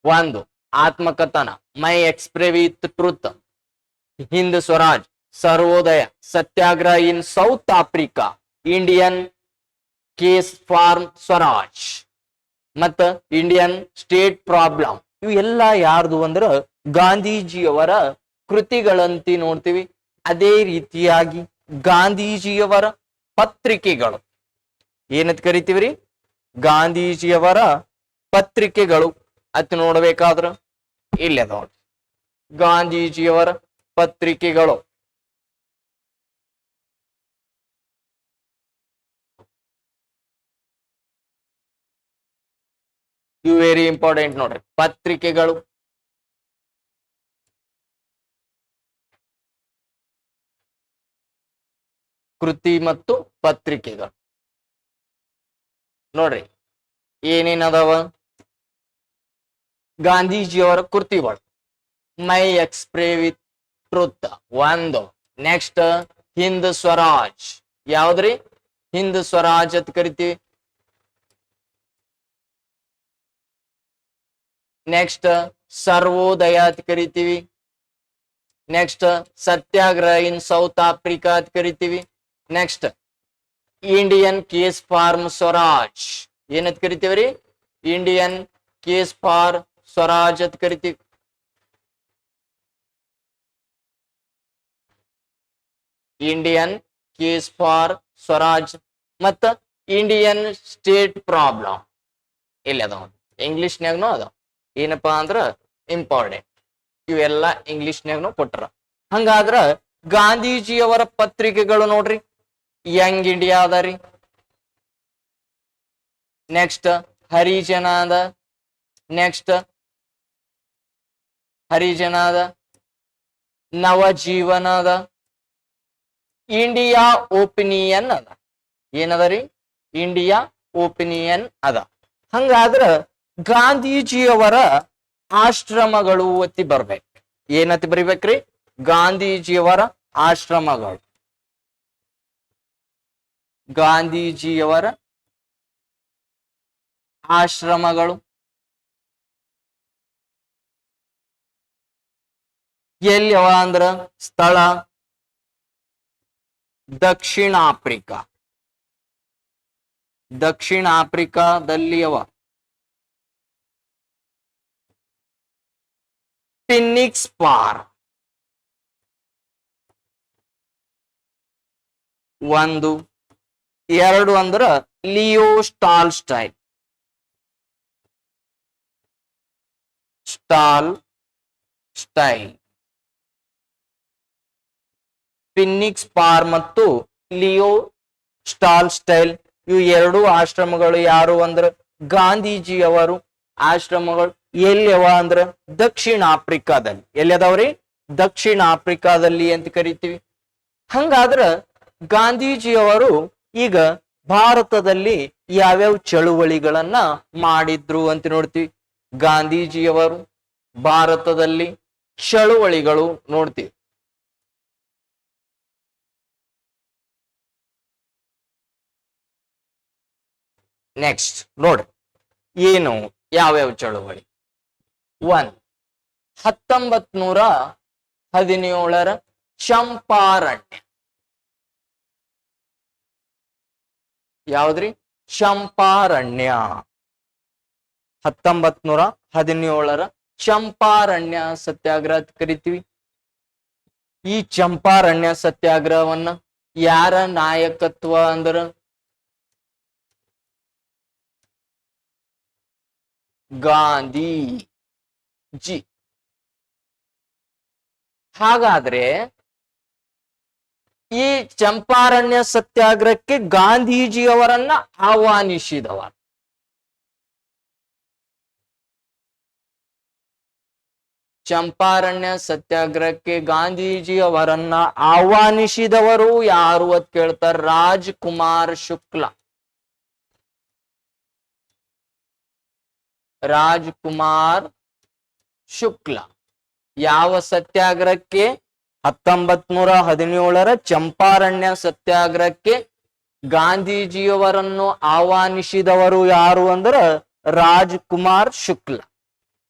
1 ಆತ್ಮಕಥನ, my experiments with truth, Hind Swaraj, Sarvodaya, Satyagraha in South Africa, Indian case for Swaraj ಮತ್ತ ಇಂಡಿಯನ್ ಸ್ಟೇಟ್ ಪ್ರಾಬ್ಲಮ್. ಇವು ಎಲ್ಲ ಯಾರ್ದು ಅಂದ್ರ ಗಾಂಧೀಜಿಯವರ ಕೃತಿಗಳಂತಿ ನೋಡ್ತೀವಿ. ಅದೇ ರೀತಿಯಾಗಿ ಗಾಂಧೀಜಿಯವರ ಪತ್ರಿಕೆಗಳು ಏನಂತ ಕರಿತೀವ್ರಿ? ಗಾಂಧೀಜಿಯವರ ಪತ್ರಿಕೆಗಳು ಅತ್ ನೋಡ್ಬೇಕಾದ್ರ ಇಲ್ಲಿ ಅದಾವ ಗಾಂಧೀಜಿಯವರ ಪತ್ರಿಕೆಗಳು. ಇವು ವೆರಿ ಇಂಪಾರ್ಟೆಂಟ್ ನೋಡ್ರಿ. ಪತ್ರಿಕೆಗಳು ಕೃತಿ ಮತ್ತು ಪತ್ರಿಕೆಗಳು ನೋಡ್ರಿ ಏನೇನದಾವ. ಗಾಂಧೀಜಿಯವರ ಕೃತಿಗಳು my experiments with truth 1. Next Hind Swaraj. ಯಾವ್ದ್ರಿ? ಹಿಂದ್ ಸ್ವರಾಜ್ ಅಂತ ಕರಿತೀವಿ. ನೆಕ್ಸ್ಟ್ ಸರ್ವೋದಯ ಅಂತ ಕರಿತೀವಿ. Next Satyagraha in South Africa ಅಂತ ಕರಿತೀವಿ. Next Indian case for Swaraj ಏನಂತ ಕರಿತೀವ್ರಿ? ಇಂಡಿಯನ್ ಕೇಸ್ ಫಾರ್ ಸ್ವರಾಜ್ ಅಂತ ಕರಿತೀವಿ. ಇಂಡಿಯನ್ ಕೇಸ್ ಫಾರ್ ಸ್ವರಾಜ್ ಮತ್ತ ಇಂಡಿಯನ್ ಸ್ಟೇಟ್ ಪ್ರಾಬ್ಲಮ್ ಇಲ್ಲಿ ಅದಾವ. ಇಂಗ್ಲಿಷ್ನ್ಯಾಗನು ಅದಾವ. ಏನಪ್ಪಾ ಅಂದ್ರ ಇಂಪಾರ್ಟೆಂಟ್. ಇವೆಲ್ಲ ಇಂಗ್ಲಿಷ್ನ್ಯಾಗನು ಕೊಟ್ರ. ಹಂಗಾದ್ರ ಗಾಂಧೀಜಿಯವರ ಪತ್ರಿಕೆಗಳು ನೋಡ್ರಿ. ಯಂಗ್ ಇಂಡಿಯಾ ಅದ ರೀ. ನೆಕ್ಸ್ಟ್ ಹರಿಜನ ಅದ. ನೆಕ್ಸ್ಟ್ ಹರಿಜನ ಅದ. ನವಜೀವನ ಅದ. ಇಂಡಿಯಾ ಒಪಿನಿಯನ್ ಅದ. ಏನದ ರೀ? ಇಂಡಿಯಾ ಒಪಿನಿಯನ್ ಅದ. ಹಂಗಾದ್ರ ಗಾಂಧೀಜಿಯವರ ಆಶ್ರಮಗಳು ಅತಿ ಬರ್ಬೇಕು. ಏನತಿ ಬರಿಬೇಕ್ರಿ? ಗಾಂಧೀಜಿಯವರ ಆಶ್ರಮಗಳು. ಗಾಂಧೀಜಿಯವರ ಆಶ್ರಮಗಳು ಎಲ್ಲಿಯವ ಅಂದ್ರ ಸ್ಥಳ ದಕ್ಷಿಣ ಆಫ್ರಿಕಾ. ದಕ್ಷಿಣ ಆಫ್ರಿಕಾದಲ್ಲಿ ಅವ. Phoenix park 1. 2 ಅಂದ್ರ ಲಿಯೋ ಸ್ಟಾಲ್ ಸ್ಟೈಲ್. ಫಿನಿಕ್ಸ್ ಪಾರ್ ಮತ್ತು ಲಿಯೋ ಸ್ಟಾಲ್ ಸ್ಟೈಲ್ ಇವು 2 ಆಶ್ರಮಗಳು ಯಾರು ಅಂದ್ರ ಗಾಂಧೀಜಿಯವರು ಆಶ್ರಮಗಳು. ಎಲ್ಲಿಯವ ಅಂದ್ರ ದಕ್ಷಿಣ ಆಫ್ರಿಕಾದಲ್ಲಿ. ಎಲ್ಲಿ ಅದಾವ್ರಿ? ದಕ್ಷಿಣ ಆಫ್ರಿಕಾದಲ್ಲಿ ಅಂತ ಕರಿತೀವಿ. ಹಂಗಾದ್ರ ಗಾಂಧೀಜಿಯವರು ಈಗ ಭಾರತದಲ್ಲಿ ಯಾವ್ಯಾವ ಚಳುವಳಿಗಳನ್ನ ಮಾಡಿದ್ರು ಅಂತ ನೋಡ್ತೀವಿ. ಗಾಂಧೀಜಿಯವರು ಭಾರತದಲ್ಲಿ ಚಳುವಳಿಗಳು ನೋಡ್ತೀವಿ. ನೆಕ್ಸ್ಟ್ ನೋಡ್ರಿ ಏನು ಯಾವ್ಯಾವ ಚಳುವಳಿ. 1 1917 ಚಂಪಾರಣ್ಯ. ಯಾವ್ದ್ರಿ? ಚಂಪಾರಣ್ಯ. 1917 ಚಂಪಾರಣ್ಯ ಸತ್ಯಾಗ್ರಹ ಅಂತ ಕರಿತೀವಿ. ಈ ಚಂಪಾರಣ್ಯ ಸತ್ಯಾಗ್ರಹವನ್ನ ಯಾರ ನಾಯಕತ್ವ ಅಂದ್ರ ಗಾಂಧೀಜಿ. ಹಾಗಾದ್ರೆ ಈ ಚಂಪಾರಣ್ಯ ಸತ್ಯಾಗ್ರಹಕ್ಕೆ ಗಾಂಧೀಜಿಯವರನ್ನ ಆಹ್ವಾನಿಸಿದವ. ಚಂಪಾರಣ್ಯ ಸತ್ಯಾಗ್ರಹಕ್ಕೆ ಗಾಂಧೀಜಿ ಅವರನ್ನ ಆಹ್ವಾನಿಸಿದವರು ಯಾರು ಅಂತ ಕೇಳ್ತಾರ. ರಾಜ್ಕುಮಾರ್ ಶುಕ್ಲ. ರಾಜ್ಕುಮಾರ್ ಶುಕ್ಲ ಯಾವ ಸತ್ಯಾಗ್ರಹಕ್ಕೆ? 1917 ಚಂಪಾರಣ್ಯ ಸತ್ಯಾಗ್ರಹಕ್ಕೆ ಗಾಂಧೀಜಿಯವರನ್ನು ಆಹ್ವಾನಿಸಿದವರು ಯಾರು ಅಂದ್ರ ರಾಜ್ಕುಮಾರ್ ಶುಕ್ಲ.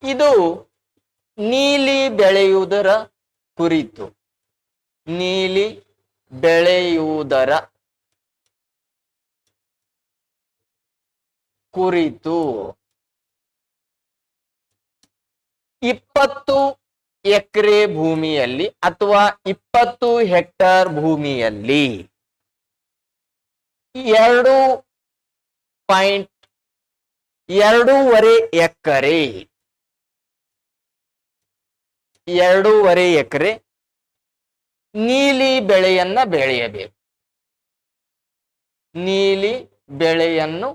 ಇದು ನೀಲಿ ಬೆಳೆಯುವುದರ ಕುರಿತು. ನೀಲಿ ಬೆಳೆಯುವುದರ ಕುರಿತು 20 ಎಕರೆ ಭೂಮಿಯಲ್ಲಿ ಅಥವಾ 20 ಹೆಕ್ಟರ್ ಭೂಮಿಯಲ್ಲಿ 2.2 ಎಕರೆ 2.5 ಎಕರೆ ನೀಲಿ ಬೆಳೆಯನ್ನ ಬೆಳೆಯಬೇಕು. ನೀಲಿ ಬೆಳೆಯನ್ನು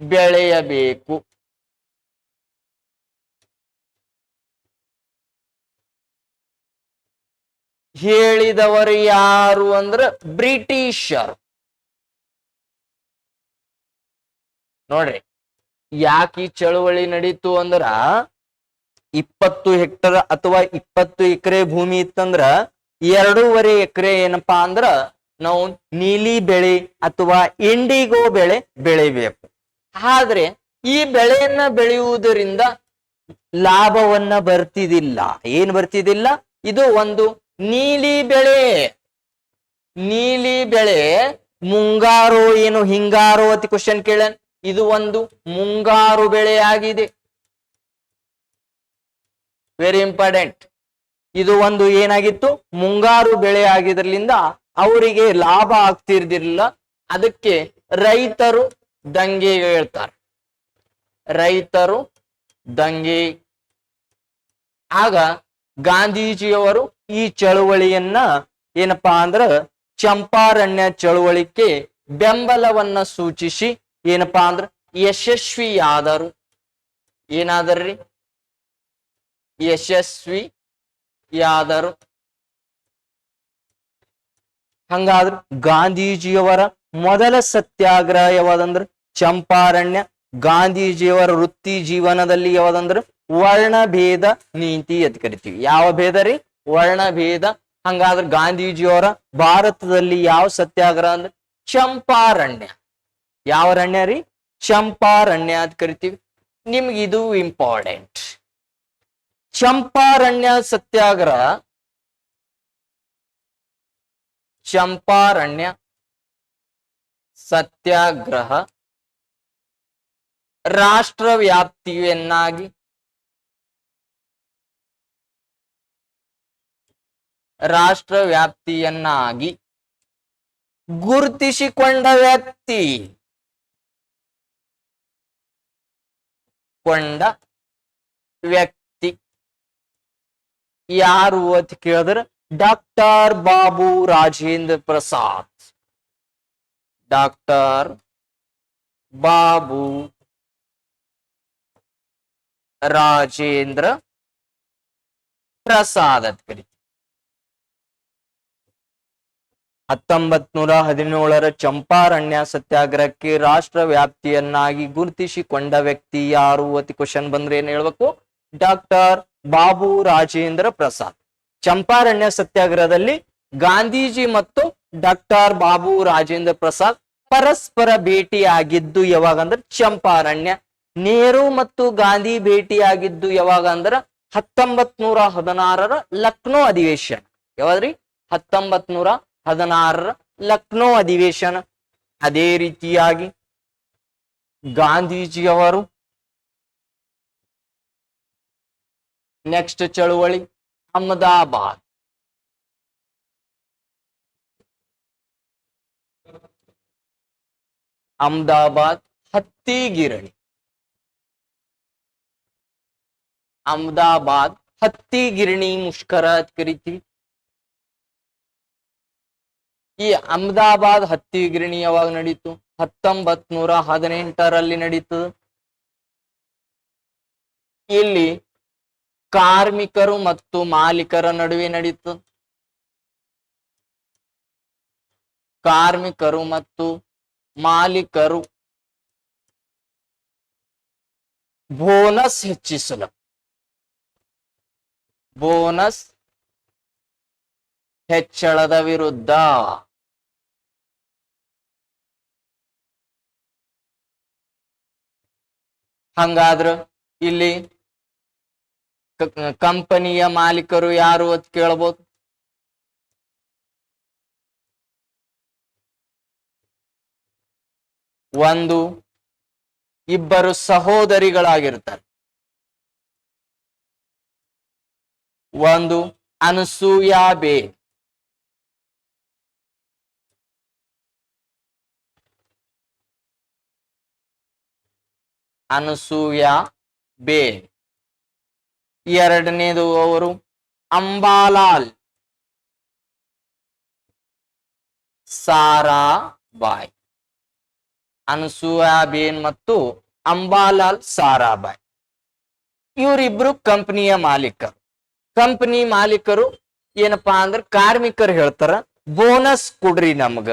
ಬೆಳೆಯಬೇಕು. ಹೇಳಿದವರು ಯಾರು ಅಂದ್ರ ಬ್ರಿಟಿಷರು. ನೋಡ್ರಿ ಯಾಕೆ ಈ ಚಳುವಳಿ ನಡೀತು ಅಂದ್ರ 20 ಹೆಕ್ಟರ್ ಅಥವಾ 20 ಎಕರೆ ಭೂಮಿ ಇತ್ತಂದ್ರ 2.5 ಎಕರೆ ಏನಪ್ಪಾ ಅಂದ್ರ ನಾವು ನೀಲಿ ಬೆಳೆ ಅಥವಾ ಇಂಡಿಗೋ ಬೆಳೆ ಬೆಳಿಬೇಕು. ಆದ್ರೆ ಈ ಬೆಳೆಯನ್ನ ಬೆಳೆಯುವುದರಿಂದ ಲಾಭವನ್ನ ಬರ್ತಿದಿಲ್ಲ. ಏನ್ ಬರ್ತಿದಿಲ್ಲ? ಇದು ಒಂದು ನೀಲಿ ಬೆಳೆ. ನೀಲಿ ಬೆಳೆ ಮುಂಗಾರು ಏನು ಹಿಂಗಾರು ಅಂತ ಕ್ವಶನ್ ಕೇಳ. ಇದು ಒಂದು ಮುಂಗಾರು ಬೆಳೆ ಆಗಿದೆ. Very important. ಇದು ಒಂದು ಏನಾಗಿತ್ತು? ಮುಂಗಾರು ಬೆಳೆ ಆಗಿದ್ರಲಿಂದ ಅವರಿಗೆ ಲಾಭ ಆಗ್ತಿರ್ದಿಲ್ಲ. ಅದಕ್ಕೆ ರೈತರು ದಂಗೆ ಹೇಳ್ತಾರೆ. ರೈತರು ದಂಗೆ. ಆಗ ಗಾಂಧೀಜಿಯವರು ಈ ಚಳುವಳಿಯನ್ನ ಏನಪ್ಪಾ ಅಂದ್ರ ಚಂಪಾರಣ್ಯ ಚಳುವಳಿಗೆ ಬೆಂಬಲವನ್ನ ಸೂಚಿಸಿ ಏನಪ್ಪಾ ಅಂದ್ರ ಯಶಸ್ವಿಯಾದರು. ಏನಾದರ್ರಿ? ಯಶಸ್ವಿಯಾದರು. ಹಂಗಾದ್ರ ಗಾಂಧೀಜಿಯವರ ಮೊದಲ ಸತ್ಯಾಗ್ರಹ ಯಾವ್ದಂದ್ರ ಚಂಪಾರಣ್ಯ. ಗಾಂಧೀಜಿಯವರ ವೃತ್ತಿ ಜೀವನದಲ್ಲಿ ಯಾವ್ದಂದ್ರ ವರ್ಣಭೇದ ನೀತಿ ಅಂತ ಕರಿತೀವಿ. ಯಾವ ಭೇದ ರೀ? ವರ್ಣಭೇದ. ಹಂಗಾದ್ರೆ ಗಾಂಧೀಜಿಯವರ ಭಾರತದಲ್ಲಿ ಯಾವ ಸತ್ಯಾಗ್ರಹ ಅಂದ್ರೆ ಚಂಪಾರಣ್ಯ. ಯಾವ ಅರಣ್ಯ ರೀ? ಚಂಪಾರಣ್ಯ ಅಂತ ಕರಿತೀವಿ. ನಿಮ್ಗೆ ಇದು ಇಂಪಾರ್ಟೆಂಟ್. ಚಂಪಾರಣ್ಯ ಸತ್ಯಾಗ್ರಹ, ಚಂಪಾರಣ್ಯ ಸತ್ಯಾಗ್ರಹ ರಾಷ್ಟ್ರವ್ಯಾಪ್ತಿಯನ್ನಾಗಿ ಗುರುತಿಸಿಕೊಂಡ ವ್ಯಕ್ತಿ ಯಾರು ಅಂತ ಕೇಳಿದ್ರೆ ಡಾಕ್ಟರ್ ಬಾಬು ರಾಜೇಂದ್ರ ಪ್ರಸಾದ್. ಡಾಕ್ಟರ್ ಬಾಬು ರಾಜೇಂದ್ರ ಪ್ರಸಾದ್ ಅಂತ ಕರೀತೀವಿ. 1917ರ ಚಂಪಾರಣ್ಯ ಸತ್ಯಾಗ್ರಹಕ್ಕೆ ರಾಷ್ಟ್ರ ವ್ಯಾಪ್ತಿಯನ್ನಾಗಿ ಗುರುತಿಸಿಕೊಂಡ ವ್ಯಕ್ತಿ ಯಾರು ಅತಿ ಕ್ವಶನ್ ಬಂದ್ರೆ ಏನ್ ಹೇಳ್ಬೇಕು? ಡಾಕ್ಟರ್ ಬಾಬು ರಾಜೇಂದ್ರ ಪ್ರಸಾದ್. ಚಂಪಾರಣ್ಯ ಸತ್ಯಾಗ್ರಹದಲ್ಲಿ ಗಾಂಧೀಜಿ ಮತ್ತು ಡಾಕ್ಟರ್ ಬಾಬು ರಾಜೇಂದ್ರ ಪ್ರಸಾದ್ ಪರಸ್ಪರ ಭೇಟಿಯಾಗಿದ್ದು ಯಾವಾಗ ಅಂದ್ರೆ ಚಂಪಾರಣ್ಯ. ನೆಹರು ಮತ್ತು ಗಾಂಧಿ ಭೇಟಿಯಾಗಿದ್ದು ಯಾವಾಗ ಅಂದ್ರ 1916ರ ಲಕ್ನೋ ಅಧಿವೇಶನ. ಯಾವಾದ್ರಿ? 1916ರ ಲಕ್ನೋ ಅಧಿವೇಶನ. ಅದೇ ರೀತಿಯಾಗಿ ಗಾಂಧೀಜಿಯವರು ನೆಕ್ಸ್ಟ್ ಚಳುವಳಿ ಅಹಮದಾಬಾದ್. ಅಹಮದಾಬಾದ್ ಹತ್ತಿಗಿರಣಿ. ಅಹಮದಾಬಾದ್ ಹತ್ತಿಗಿರಣಿ ಮುಷ್ಕರ ಅಂತ ಕರಿತೀವಿ. ಈ ಅಹಮದಾಬಾದ್ ಹತ್ತಿಗಿರಣಿ ಯಾವಾಗ ನಡೀತು? 1918ರಲ್ಲಿ ನಡೀತು. ಇಲ್ಲಿ ಕಾರ್ಮಿಕರು ಮತ್ತು ಮಾಲೀಕರ ನಡುವೆ ನಡೀತು. ಕಾರ್ಮಿಕರು ಮತ್ತು ಮಾಲೀಕರು ಬೋನಸ್ ಹೆಚ್ಚಿಸಲು, ಬೋನಸ್ ಹೆಚ್ಚಳದ ವಿರುದ್ಧ. ಹಂಗಾದ್ರ ಇಲ್ಲಿ ಕಂಪನಿಯ ಮಾಲೀಕರು ಯಾರು ಅಂತ ಕೇಳಬಹುದು. ಒಂದು ಇಬ್ಬರು ಸಹೋದರಿಗಳಾಗಿರ್ತಾರೆ. ಒಂದು ಅನಸೂಯಾಬೇನ್, ಅನಸೂಯಾಬೇನ್. ಎರಡನೇದು ಅವರು ಅಂಬಾಲಾಲ್ ಸಾರಾಬಾಯ್. ಅನಸೂಯಾಬೇನ್ ಮತ್ತು ಅಂಬಾಲಾಲ್ ಸಾರಾಬಾಯ್ ಇವರಿಬ್ರು ಕಂಪನಿಯ ಮಾಲೀಕರು. ಕಂಪನಿ ಮಾಲೀಕರು ಏನಪ್ಪಾ ಅಂದ್ರೆ ಕಾರ್ಮಿಕರು ಹೇಳ್ತಾರ ಬೋನಸ್ ಕೊಡ್ರಿ ನಮ್ಗ.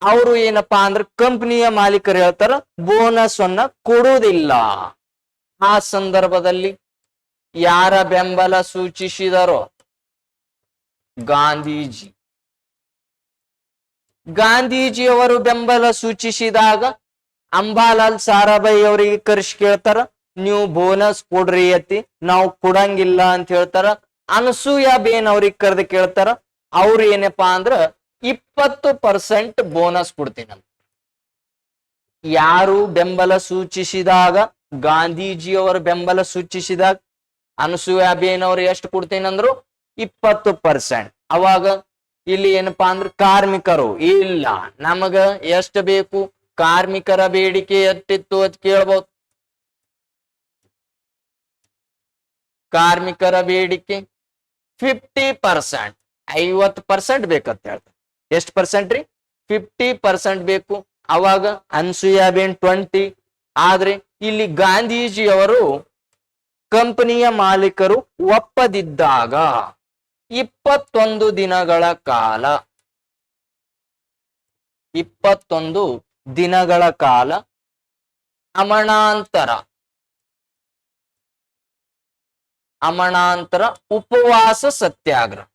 ಅವರು ಏನಪ್ಪಾ ಅಂದ್ರೆ ಕಂಪನಿಯ ಮಾಲೀಕರು ಹೇಳ್ತಾರ ಬೋನಸ್ ಅನ್ನ ಕೊಡುವುದಿಲ್ಲ. ಆ ಸಂದರ್ಭದಲ್ಲಿ ಯಾರ ಬೆಂಬಲ ಸೂಚಿಸಿದರೋ? ಗಾಂಧೀಜಿ. ಗಾಂಧೀಜಿಯವರು ಬೆಂಬಲ ಸೂಚಿಸಿದಾಗ ಅಂಬಾಲಾಲ್ ಸಾರಾಭಾಯಿ ಅವರಿಗೆ ಕರೆಸಿ ಕೇಳ್ತಾರ, ನೀವು ಬೋನಸ್ ಕೊಡ್ರಿ ಅತಿ, ನಾವು ಕೊಡಂಗಿಲ್ಲ ಅಂತ ಹೇಳ್ತಾರ. ಅನಸೂಯಾಬೇನ್ ಅವ್ರಿಗೆ ಕರೆದು ಕೇಳ್ತಾರ, ಅವ್ರು ಏನಪ್ಪಾ ಅಂದ್ರ 20% ಬೋನಸ್ ಕೊಡ್ತೀನಂತ. ಯಾರು ಬೆಂಬಲ ಸೂಚಿಸಿದಾಗ? ಗಾಂಧೀಜಿಯವರ ಬೆಂಬಲ ಸೂಚಿಸಿದಾಗ ಅನಸೂಯಾಬೇನ್ ಅವ್ರು ಎಷ್ಟು ಕೊಡ್ತೀನಂದ್ರು? 20%. ಅವಾಗ ಇಲ್ಲಿ ಏನಪ್ಪಾ ಅಂದ್ರೆ ಕಾರ್ಮಿಕರು ಇಲ್ಲ, ನಮಗ ಎಷ್ಟು ಬೇಕು? ಕಾರ್ಮಿಕರ ಬೇಡಿಕೆ ಎಷ್ಟಿತ್ತು ಅಂತ ಕೇಳ್ಬಹುದು. ಕಾರ್ಮಿಕರ ಬೇಡಿಕೆ 50%, 50% ಬೇಕಂತ ಹೇಳ್ತಾರೆ. ಎಷ್ಟು ಪರ್ಸೆಂಟ್ ರೀ? 50% ಬೇಕು. ಅವಾಗ ಅನಸೂಯಾಬೇನ್ 20. ಆದ್ರೆ ಇಲ್ಲಿ ಗಾಂಧೀಜಿಯವರು ಕಂಪನಿಯ ಮಾಲೀಕರು ಒಪ್ಪದಿದ್ದಾಗ 21 ದಿನಗಳ ಕಾಲ, 21 ದಿನಗಳ ಕಾಲ ಅಮರಣಾಂತರ ಉಪವಾಸ ಸತ್ಯಾಗ್ರಹ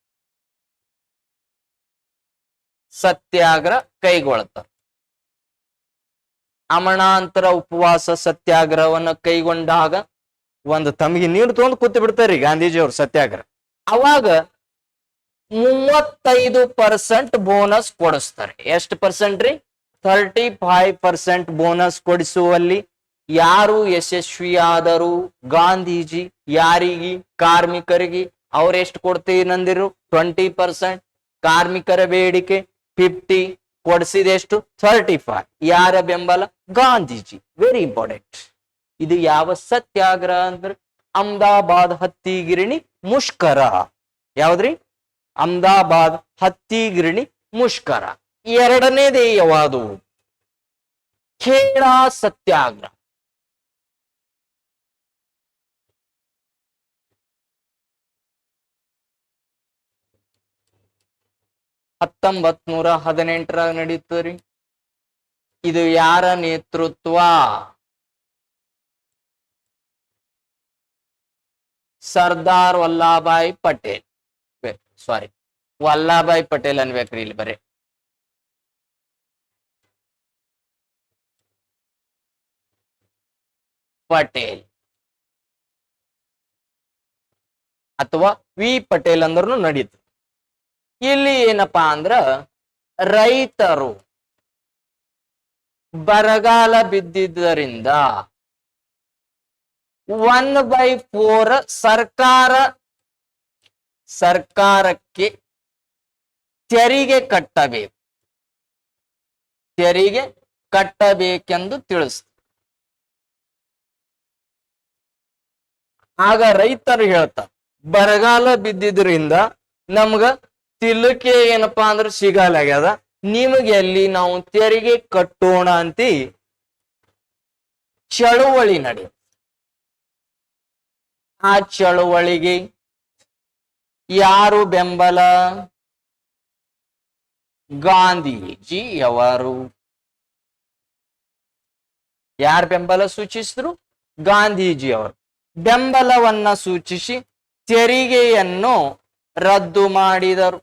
ಕೈಗೊಳ್ತಾರೆ. ಅಮರಣಾಂತರ ಉಪವಾಸ ಸತ್ಯಾಗ್ರಹವನ್ನು ಕೈಗೊಂಡಾಗ ಒಂದು ತಮಗೆ ನೀರು ತಗೊಂಡು ಕೂತು ಬಿಡ್ತಾರೆ ಗಾಂಧೀಜಿಯವರು ಸತ್ಯಾಗ್ರಹ. ಅವಾಗ 35% ಬೋನಸ್ ಕೊಡಿಸ್ತಾರೆ. ಎಷ್ಟು ಪರ್ಸೆಂಟ್ ರೀ? 35% ಬೋನಸ್ ಕೊಡಿಸುವಲ್ಲಿ ಯಾರು ಯಶಸ್ವಿಯಾದರು? ಗಾಂಧೀಜಿ. ಯಾರಿಗೆ? ಕಾರ್ಮಿಕರಿಗೆ. ಅವ್ರೆಷ್ಟು ಕೊಡ್ತೀನಂದಿರು? 20%. ಕಾರ್ಮಿಕರ ಬೇಡಿಕೆ 50, ಕೊಡಿಸಿದೆಷ್ಟು? 35. ಯಾರ ಬೆಂಬಲ? ಗಾಂಧೀಜಿ. Very important. ಇದು ಯಾವ ಸತ್ಯಾಗ್ರಹ ಅಂದ್ರೆ ಅಹಮದಾಬಾದ್ ಹತ್ತಿಗಿರಣಿ ಮುಷ್ಕರ. ಯಾವ್ದ್ರಿ? ಅಹಮದಾಬಾದ್ ಹತ್ತಿಗಿರಣಿ ಮುಷ್ಕರ. ಎರಡನೇದೇ ಯಾವುದು? ಖೇಡಾ ಸತ್ಯಾಗ್ರಹ. 1918 ನಡೀತದ್ರಿ. ಇದು ಯಾರ ನೇತೃತ್ವ? ಸರ್ದಾರ್ ವಲ್ಲಭಾಯ್ ಪಟೇಲ್. ಸಾರಿ, ವಲ್ಲಭಾಯ್ ಪಟೇಲ್ ಅನ್ಬೇಕ್ರಿ ಇಲ್ಲಿ ಬರೀ. ಪಟೇಲ್ ಅಥವಾ ವಿ ಪಟೇಲ್ ಅಂದ್ರೂ ನಡೀತು. ಇಲ್ಲಿ ಏನಪ್ಪಾ ಅಂದ್ರ ರೈತರು ಬರಗಾಲ ಬಿದ್ದಿದ್ದರಿಂದ 1/4 ಸರ್ಕಾರಕ್ಕೆ ತೆರಿಗೆ ಕಟ್ಟಬೇಕೆಂದು ತಿಳಿಸ್ತು. ಆಗ ರೈತರು ಹೇಳ್ತಾರೆ, ಬರಗಾಲ ಬಿದ್ದಿದ್ರಿಂದ ನಮ್ಗ ತಿನ್ನಕ್ಕೆ ಏನಪ್ಪಾ ಅಂದ್ರೆ ಸಿಗಲಾಗ್ಯದ, ನಿಮಗೆ ಎಲ್ಲಿ ನಾವು ತೆರಿಗೆ ಕಟ್ಟೋಣ ಅಂತ ಚಳುವಳಿ ನಡೆ. ಆ ಚಳುವಳಿಗೆ ಯಾರು ಬೆಂಬಲ? ಗಾಂಧೀಜಿಯವರು. ಯಾರ ಬೆಂಬಲ ಸೂಚಿಸಿದ್ರು? ಗಾಂಧೀಜಿಯವರು ಬೆಂಬಲವನ್ನ ಸೂಚಿಸಿ ತೆರಿಗೆಯನ್ನು ರದ್ದು ಮಾಡಿದರು.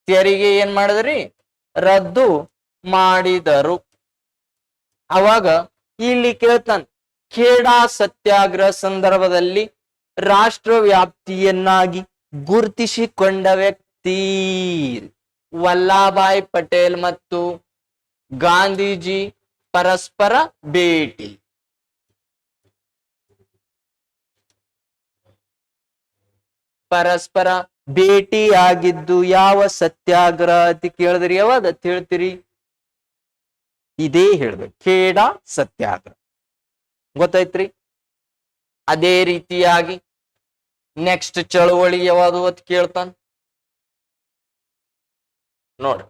ತೆರಿಗೆ ಏನ್ ಮಾಡಿದ್ರಿ? ರದ್ದು ಮಾಡಿದರು. ಅವಾಗ ಇಲ್ಲಿ ಕೇಳ್ತಾನೆ, ಖೇಡಾ ಸತ್ಯಾಗ್ರಹ ಸಂದರ್ಭದಲ್ಲಿ ರಾಷ್ಟ್ರವ್ಯಾಪ್ತಿಯನ್ನಾಗಿ ಗುರುತಿಸಿಕೊಂಡ ವ್ಯಕ್ತಿ ವಲ್ಲಭಾಯ್ ಪಟೇಲ್ ಮತ್ತು ಗಾಂಧೀಜಿ ಪರಸ್ಪರ ಭೇಟಿ. ಪರಸ್ಪರ ಭೇಟಿಯಾಗಿದ್ದು ಯಾವ ಸತ್ಯಾಗ್ರಹ ಅಂತ ಕೇಳಿದ್ರಿ? ಯಾವ್ದು ಹೇಳ್ತೀರಿ? ಇದೇ ಹೇಳ್ಬೇಕು, ಖೇಡಾ ಸತ್ಯಾಗ್ರಹ. ಗೊತ್ತಾಯ್ತ್ರಿ? ಅದೇ ರೀತಿಯಾಗಿ ನೆಕ್ಸ್ಟ್ ಚಳುವಳಿ ಯಾವುದು ಅಂತ ಕೇಳ್ತಾನ ನೋಡ್ರಿ.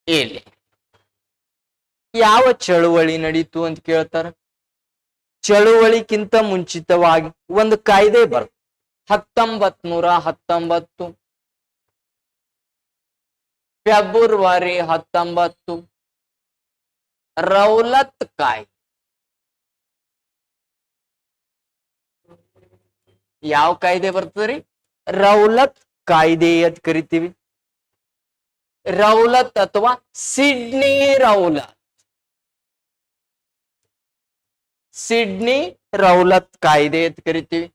ಇಲ್ಲಿ ಯಾವ ಚಳುವಳಿ ನಡೀತು ಅಂತ ಕೇಳ್ತಾರ. ಚಳುವಳಿಗಿಂತ ಮುಂಚಿತವಾಗಿ ಒಂದು ಕಾಯ್ದೆ ಬರ್ತದೆ, 1919 ಫೆಬ್ರವರಿ 19 ರೌಲತ್ ಕಾಯ್ದೆ. ಯಾವ ಕಾಯ್ದೆ ಬರ್ತದ್ರಿ? ರೌಲತ್ ಕಾಯ್ದೆ ಅಂತ ಕರಿತೀವಿ. ರೌಲತ್ ಅಥವಾ ಸಿಡ್ನಿ ರೌಲತ್. ಸಿಡ್ನಿ ರೌಲತ್ ಕಾಯ್ದೆ ಅಂತ ಕರಿತೀವಿ.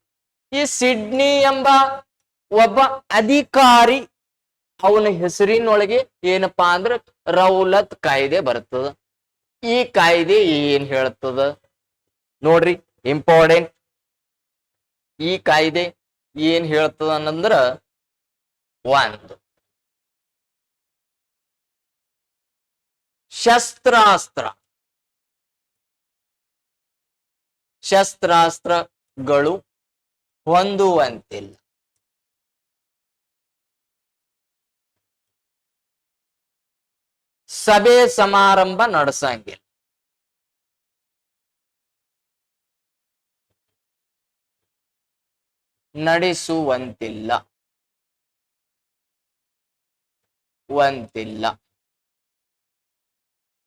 ಈ ಸಿಡ್ನಿ ಎಂಬ ಒಬ್ಬ ಅಧಿಕಾರಿ, ಅವನ ಹೆಸರಿನೊಳಗೆ ಏನಪ್ಪಾ ಅಂದ್ರೆ ರೌಲತ್ ಕಾಯ್ದೆ ಬರ್ತದ. ಈ ಕಾಯ್ದೆ ಏನ್ ಹೇಳ್ತದ ನೋಡ್ರಿ, ಇಂಪಾರ್ಟೆಂಟ್. ಈ ಕಾಯ್ದೆ ಏನ್ ಹೇಳ್ತದ ಅನ್ನಂದ್ರ, ಒಂದು, ಶಸ್ತ್ರಾಸ್ತ್ರಗಳು ಹೊಂದುವಂತಿಲ್ಲ. ಸಭೆ ಸಮಾರಂಭ ನಡೆಸಂಗಿಲ್ಲ. ನಡೆಸುವಂತಿಲ್ಲ.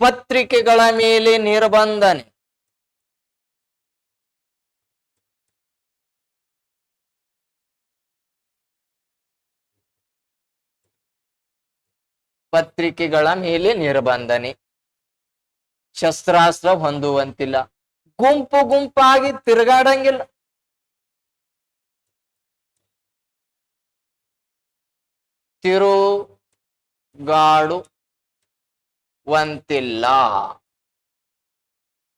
ಪತ್ರಿಕೆಗಳ ಮೇಲೆ ನಿರ್ಬಂಧನೆ. ಪತ್ರಿಕೆಗಳ ಮೇಲೆ ನಿರ್ಬಂಧನೆ. ಶಸ್ತ್ರಾಸ್ತ್ರ ಹೊಂದುವಂತಿಲ್ಲ. ಗುಂಪಾಗಿ ತಿರುಗಾಡಂಗಿಲ್ಲ. ತಿರುಗಾಡುವಂತಿಲ್ಲ.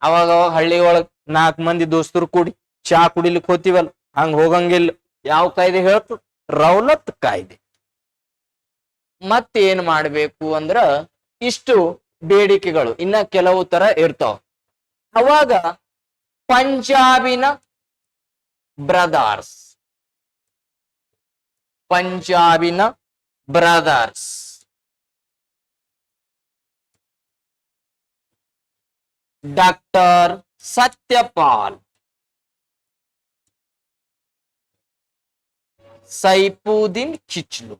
ಅವಾಗ ಹಳ್ಳಿ ಒಳಗ್ 4 ಮಂದಿ ದೋಸ್ತರು ಕೂಡಿ ಚಾ ಕುಡಿಲಿಕ್ಕೆ ಹೋತಿವಲ್ಲ, ಹಂಗ ಹೋಗಂಗಿಲ್ಲ. ಯಾವ ಕಾಯ್ದೆ ಹೇಳ್ತು? ರೌಲತ್ ಕಾಯ್ದೆ. ಮತ್ತೇನ್ ಮಾಡ್ಬೇಕು ಅಂದ್ರ, ಇಷ್ಟು ಬೇಡಿಕೆಗಳು ಇನ್ನ ಕೆಲವು ತರ ಇರ್ತಾವ. ಅವಾಗ ಪಂಜಾಬಿನ ಬ್ರದರ್ಸ್ ಡಾಕ್ಟರ್ ಸತ್ಯಪಾಲ್ ಸೈಫುದ್ದೀನ್ ಕಿಚ್ಲು.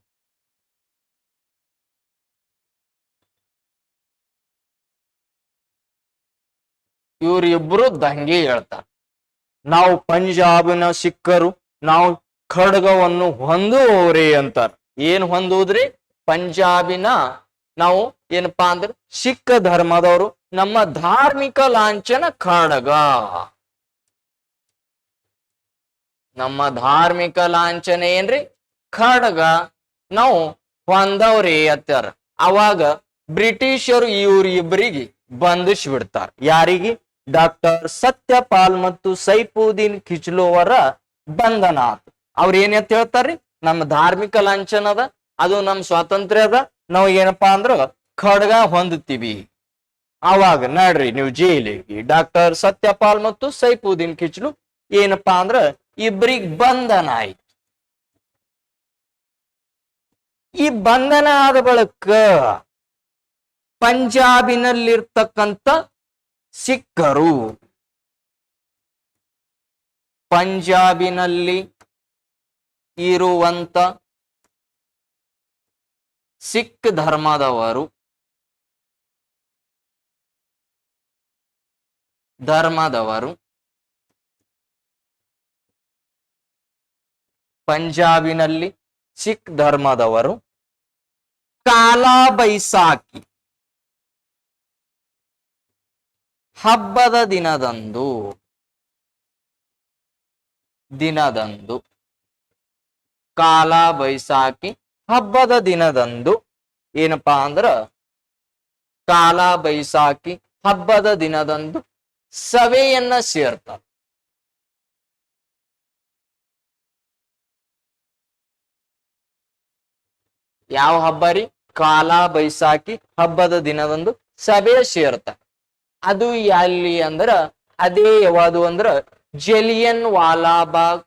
ಇವರಿಬ್ರು ದಂಗೆ ಹೇಳ್ತಾರೆ, ನಾವು ಪಂಜಾಬಿನ ಸಿಖ್ಖರು, ನಾವು ಖಡ್ಗವನ್ನು ಹೊಂದುವವರೇ ಅಂತಾರ. ಏನ್ ಹೊಂದುವುದ್ರಿ? ಪಂಜಾಬಿನ ನಾವು ಏನಪ್ಪಾ ಅಂದ್ರೆ ಸಿಖ್ ಧರ್ಮದವರು, ನಮ್ಮ ಧಾರ್ಮಿಕ ಲಾಂಛನ ಖಡ್ಗ, ನಮ್ಮ ಧಾರ್ಮಿಕ ಲಾಂಛನ ಏನ್ರಿ? ಖಡ್ಗ ನಾವು ಹೊಂದವ್ರಿ ಅತ್ತಾರ. ಅವಾಗ ಬ್ರಿಟಿಷರು ಇವ್ರಿಬ್ಬರಿಗೆ ಬಂಧಿಸಿ ಬಿಡ್ತಾರ. ಯಾರಿಗೆ? ಡಾಕ್ಟರ್ ಸತ್ಯಪಾಲ್ ಮತ್ತು ಸೈಫುದ್ದೀನ್ ಕಿಚ್ಲು ಅವರ ಬಂಧನ ಆತು. ಅವ್ರ ಏನಂತ ಹೇಳ್ತಾರ್ರಿ? ನಮ್ಮ ಧಾರ್ಮಿಕ ಲಾಂಛನ ಅದ, ಅದು ನಮ್ಮ ಸ್ವಾತಂತ್ರ್ಯ ಅದ, ನಾವು ಏನಪ್ಪಾ ಅಂದ್ರ ಖಡ್ಗ ಹೊಂದುತ್ತೀವಿ. ಅವಾಗ ನಡ್ರಿ ನೀವು ಜೈಲಿಗೆ. ಡಾಕ್ಟರ್ ಸತ್ಯಪಾಲ್ ಮತ್ತು ಸೈಫುದ್ದೀನ್ ಕಿಚ್ಲು ಏನಪ್ಪಾ ಅಂದ್ರ ಇಬ್ಬರಿಗೆ ಬಂಧನ ಆಯ್ತು. ಈ ಬಂಧನ ಆದ ಬಳಿಕ ಪಂಜಾಬಿನಲ್ಲಿರ್ತಕ್ಕಂಥ ಸಿಖ್ಖರು, ಪಂಜಾಬಿನಲ್ಲಿ ಇರುವಂತ ಸಿಖ್ ಧರ್ಮದವರು ಪಂಜಾಬಿನಲ್ಲಿ ಸಿಖ್ ಧರ್ಮದವರು ಕಾಲಾ ಬೈಸಾಖಿ ಹಬ್ಬದ ದಿನದಂದು ಕಾಲಾ ಬೈಸಾಖಿ ಹಬ್ಬದ ದಿನದಂದು ಏನಪ್ಪಾ ಅಂದ್ರ ಕಾಲಾ ಬೈಸಾಖಿ ಹಬ್ಬದ ದಿನದಂದು ಸಭೆಯನ್ನ ಸೇರ್ತಾರೆ. ಯಾವ ಹಬ್ಬ ರೀ? ಕಾಲಾ ಬೈಸಾಖಿ ಹಬ್ಬದ ದಿನದಂದು ಸಭೆ ಸೇರ್ತಾರೆ. ಅದು ಎಲ್ಲಿ ಅಂದ್ರ ಅದೇ ಯಾವುದು ಅಂದ್ರ ಜಲಿಯನ್ ವಾಲಾಬಾಗ್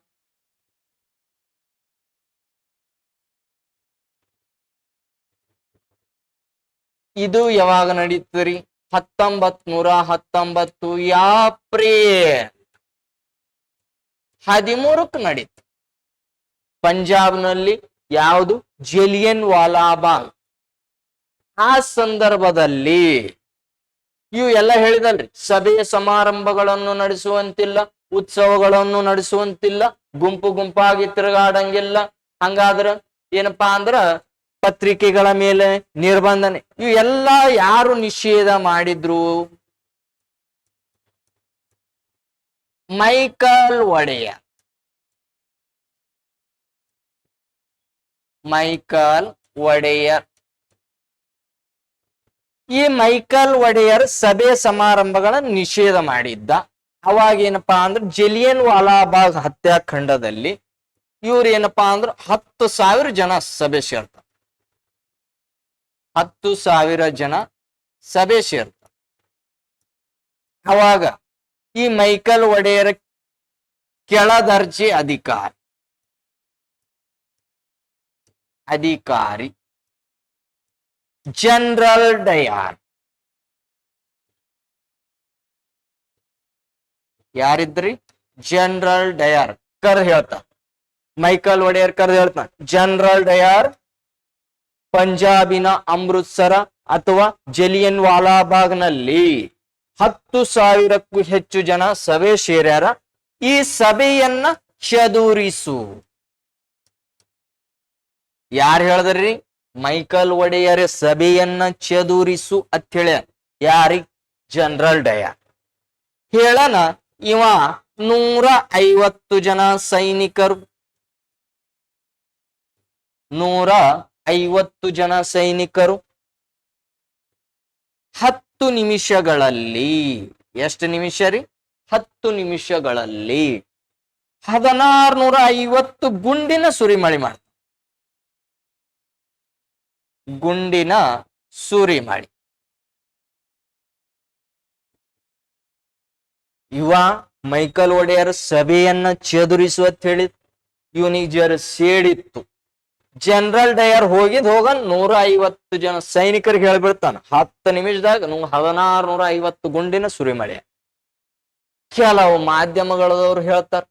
ಇದು ಯಾವಾಗ ನಡೀತರಿ? 1919 ಏಪ್ರಿಲ್ 13ಕ್ಕೆ ನಡೀತು. ಪಂಜಾಬ್ನಲ್ಲಿ ಯಾವುದು? ಜಲಿಯನ್ ವಾಲಾಬಾಗ್. ಆ ಸಂದರ್ಭದಲ್ಲಿ ಇವು ಎಲ್ಲ ಹೇಳಿದಲ್ರಿ, ಸಭೆಯ ಸಮಾರಂಭಗಳನ್ನು ನಡೆಸುವಂತಿಲ್ಲ, ಉತ್ಸವಗಳನ್ನು ನಡೆಸುವಂತಿಲ್ಲ, ಗುಂಪು ಗುಂಪಾಗಿ ತಿರುಗಾಡಂಗಿಲ್ಲ. ಹಂಗಾದ್ರ ಏನಪ್ಪಾ ಅಂದ್ರ ಪತ್ರಿಕೆಗಳ ಮೇಲೆ ನಿರ್ಬಂಧನೆ. ಇವು ಎಲ್ಲ ಯಾರು ನಿಷೇಧ ಮಾಡಿದ್ರು? ಮೈಕಲ್ ಒಡೆಯರ್. ಈ ಮೈಕಲ್ ಒಡೆಯರ್ ಸಭೆ ಸಮಾರಂಭಗಳನ್ನ ನಿಷೇಧ ಮಾಡಿದ್ದ. ಅವಾಗ ಏನಪ್ಪಾ ಅಂದ್ರೆ ಜಲಿಯನ್ ವಾಲಾಬಾಗ್ ಹತ್ಯಾಕಾಂಡದಲ್ಲಿ ಇವ್ರು ಏನಪ್ಪಾ ಅಂದ್ರೆ 10,000 ಜನ ಸಭೆ ಸೇರ್ತಾರೆ. 10,000 ಜನ ಸಭೆ ಸೇರ್ತಾರೆ. ಅವಾಗ ಈ ಮೈಕಲ್ ಒಡೆಯರ್ ಕೆಳದರ್ಜೆ ಅಧಿಕಾರಿ ಜನರಲ್ ಡಯಾರ್. ಯಾರಿದ್ರಿ? ಜನರಲ್ ಡಯಾರ್ ಕರ್ ಹೇಳ್ತಾ, ಮೈಕಲ್ ಒಡೆಯರ್ ಕರ್ ಹೇಳ್ತಾ, ಜನರಲ್ ಡಯಾರ್ ಪಂಜಾಬಿನ ಅಮೃತ್ಸರ ಅಥವಾ ಜಲಿಯನ್ ವಾಲಾಬಾಗ್ ನಲ್ಲಿ 10,000ಕ್ಕೂ ಹೆಚ್ಚು ಜನ ಸಭೆ ಸೇರ್ಯಾರ. ಈ ಸಭೆಯನ್ನ ಚದುರಿಸು. ಯಾರು ಹೇಳಿದ್ರಿ? ಮೈಕಲ್ ಒಡೆಯರ್ ಸಭೆಯನ್ನ ಚದುರಿಸು ಅಂತ ಹೇಳ. ಯಾರಿ? ಜನರಲ್ ಡಯಾರ್ ಹೇಳನ. ಇವ 150 ಜನ ಸೈನಿಕರು, 150 ಜನ ಸೈನಿಕರು 10 ನಿಮಿಷಗಳಲ್ಲಿ, ಎಷ್ಟು ನಿಮಿಷ ರೀ? 10 ನಿಮಿಷಗಳಲ್ಲಿ 1650 ಗುಂಡಿನ ಸುರಿಮಳೆ ಮಾಡ್ತಾರೆ. ಗುಂಡಿನ ಸುರಿಮಳೆ. ಇವ ಮೈಕಲ್ ಒಡೆಯರ್ ಸಭೆಯನ್ನ ಚದುರಿಸುವ ಹೇಳಿ ಇವನಿಗೆ ಜರ ಸೇಡಿತ್ತು. ಜನರಲ್ ಡಯರ್ ಹೋಗ 150 ಜನ ಸೈನಿಕರಿಗೆ ಹೇಳ್ಬಿಡ್ತಾನ, 10 ನಿಮಿಷದಾಗ 1650 ಗುಂಡಿನ ಸುರಿಮಳೆ. ಕೆಲವು ಮಾಧ್ಯಮಗಳದವ್ರು ಹೇಳ್ತಾರ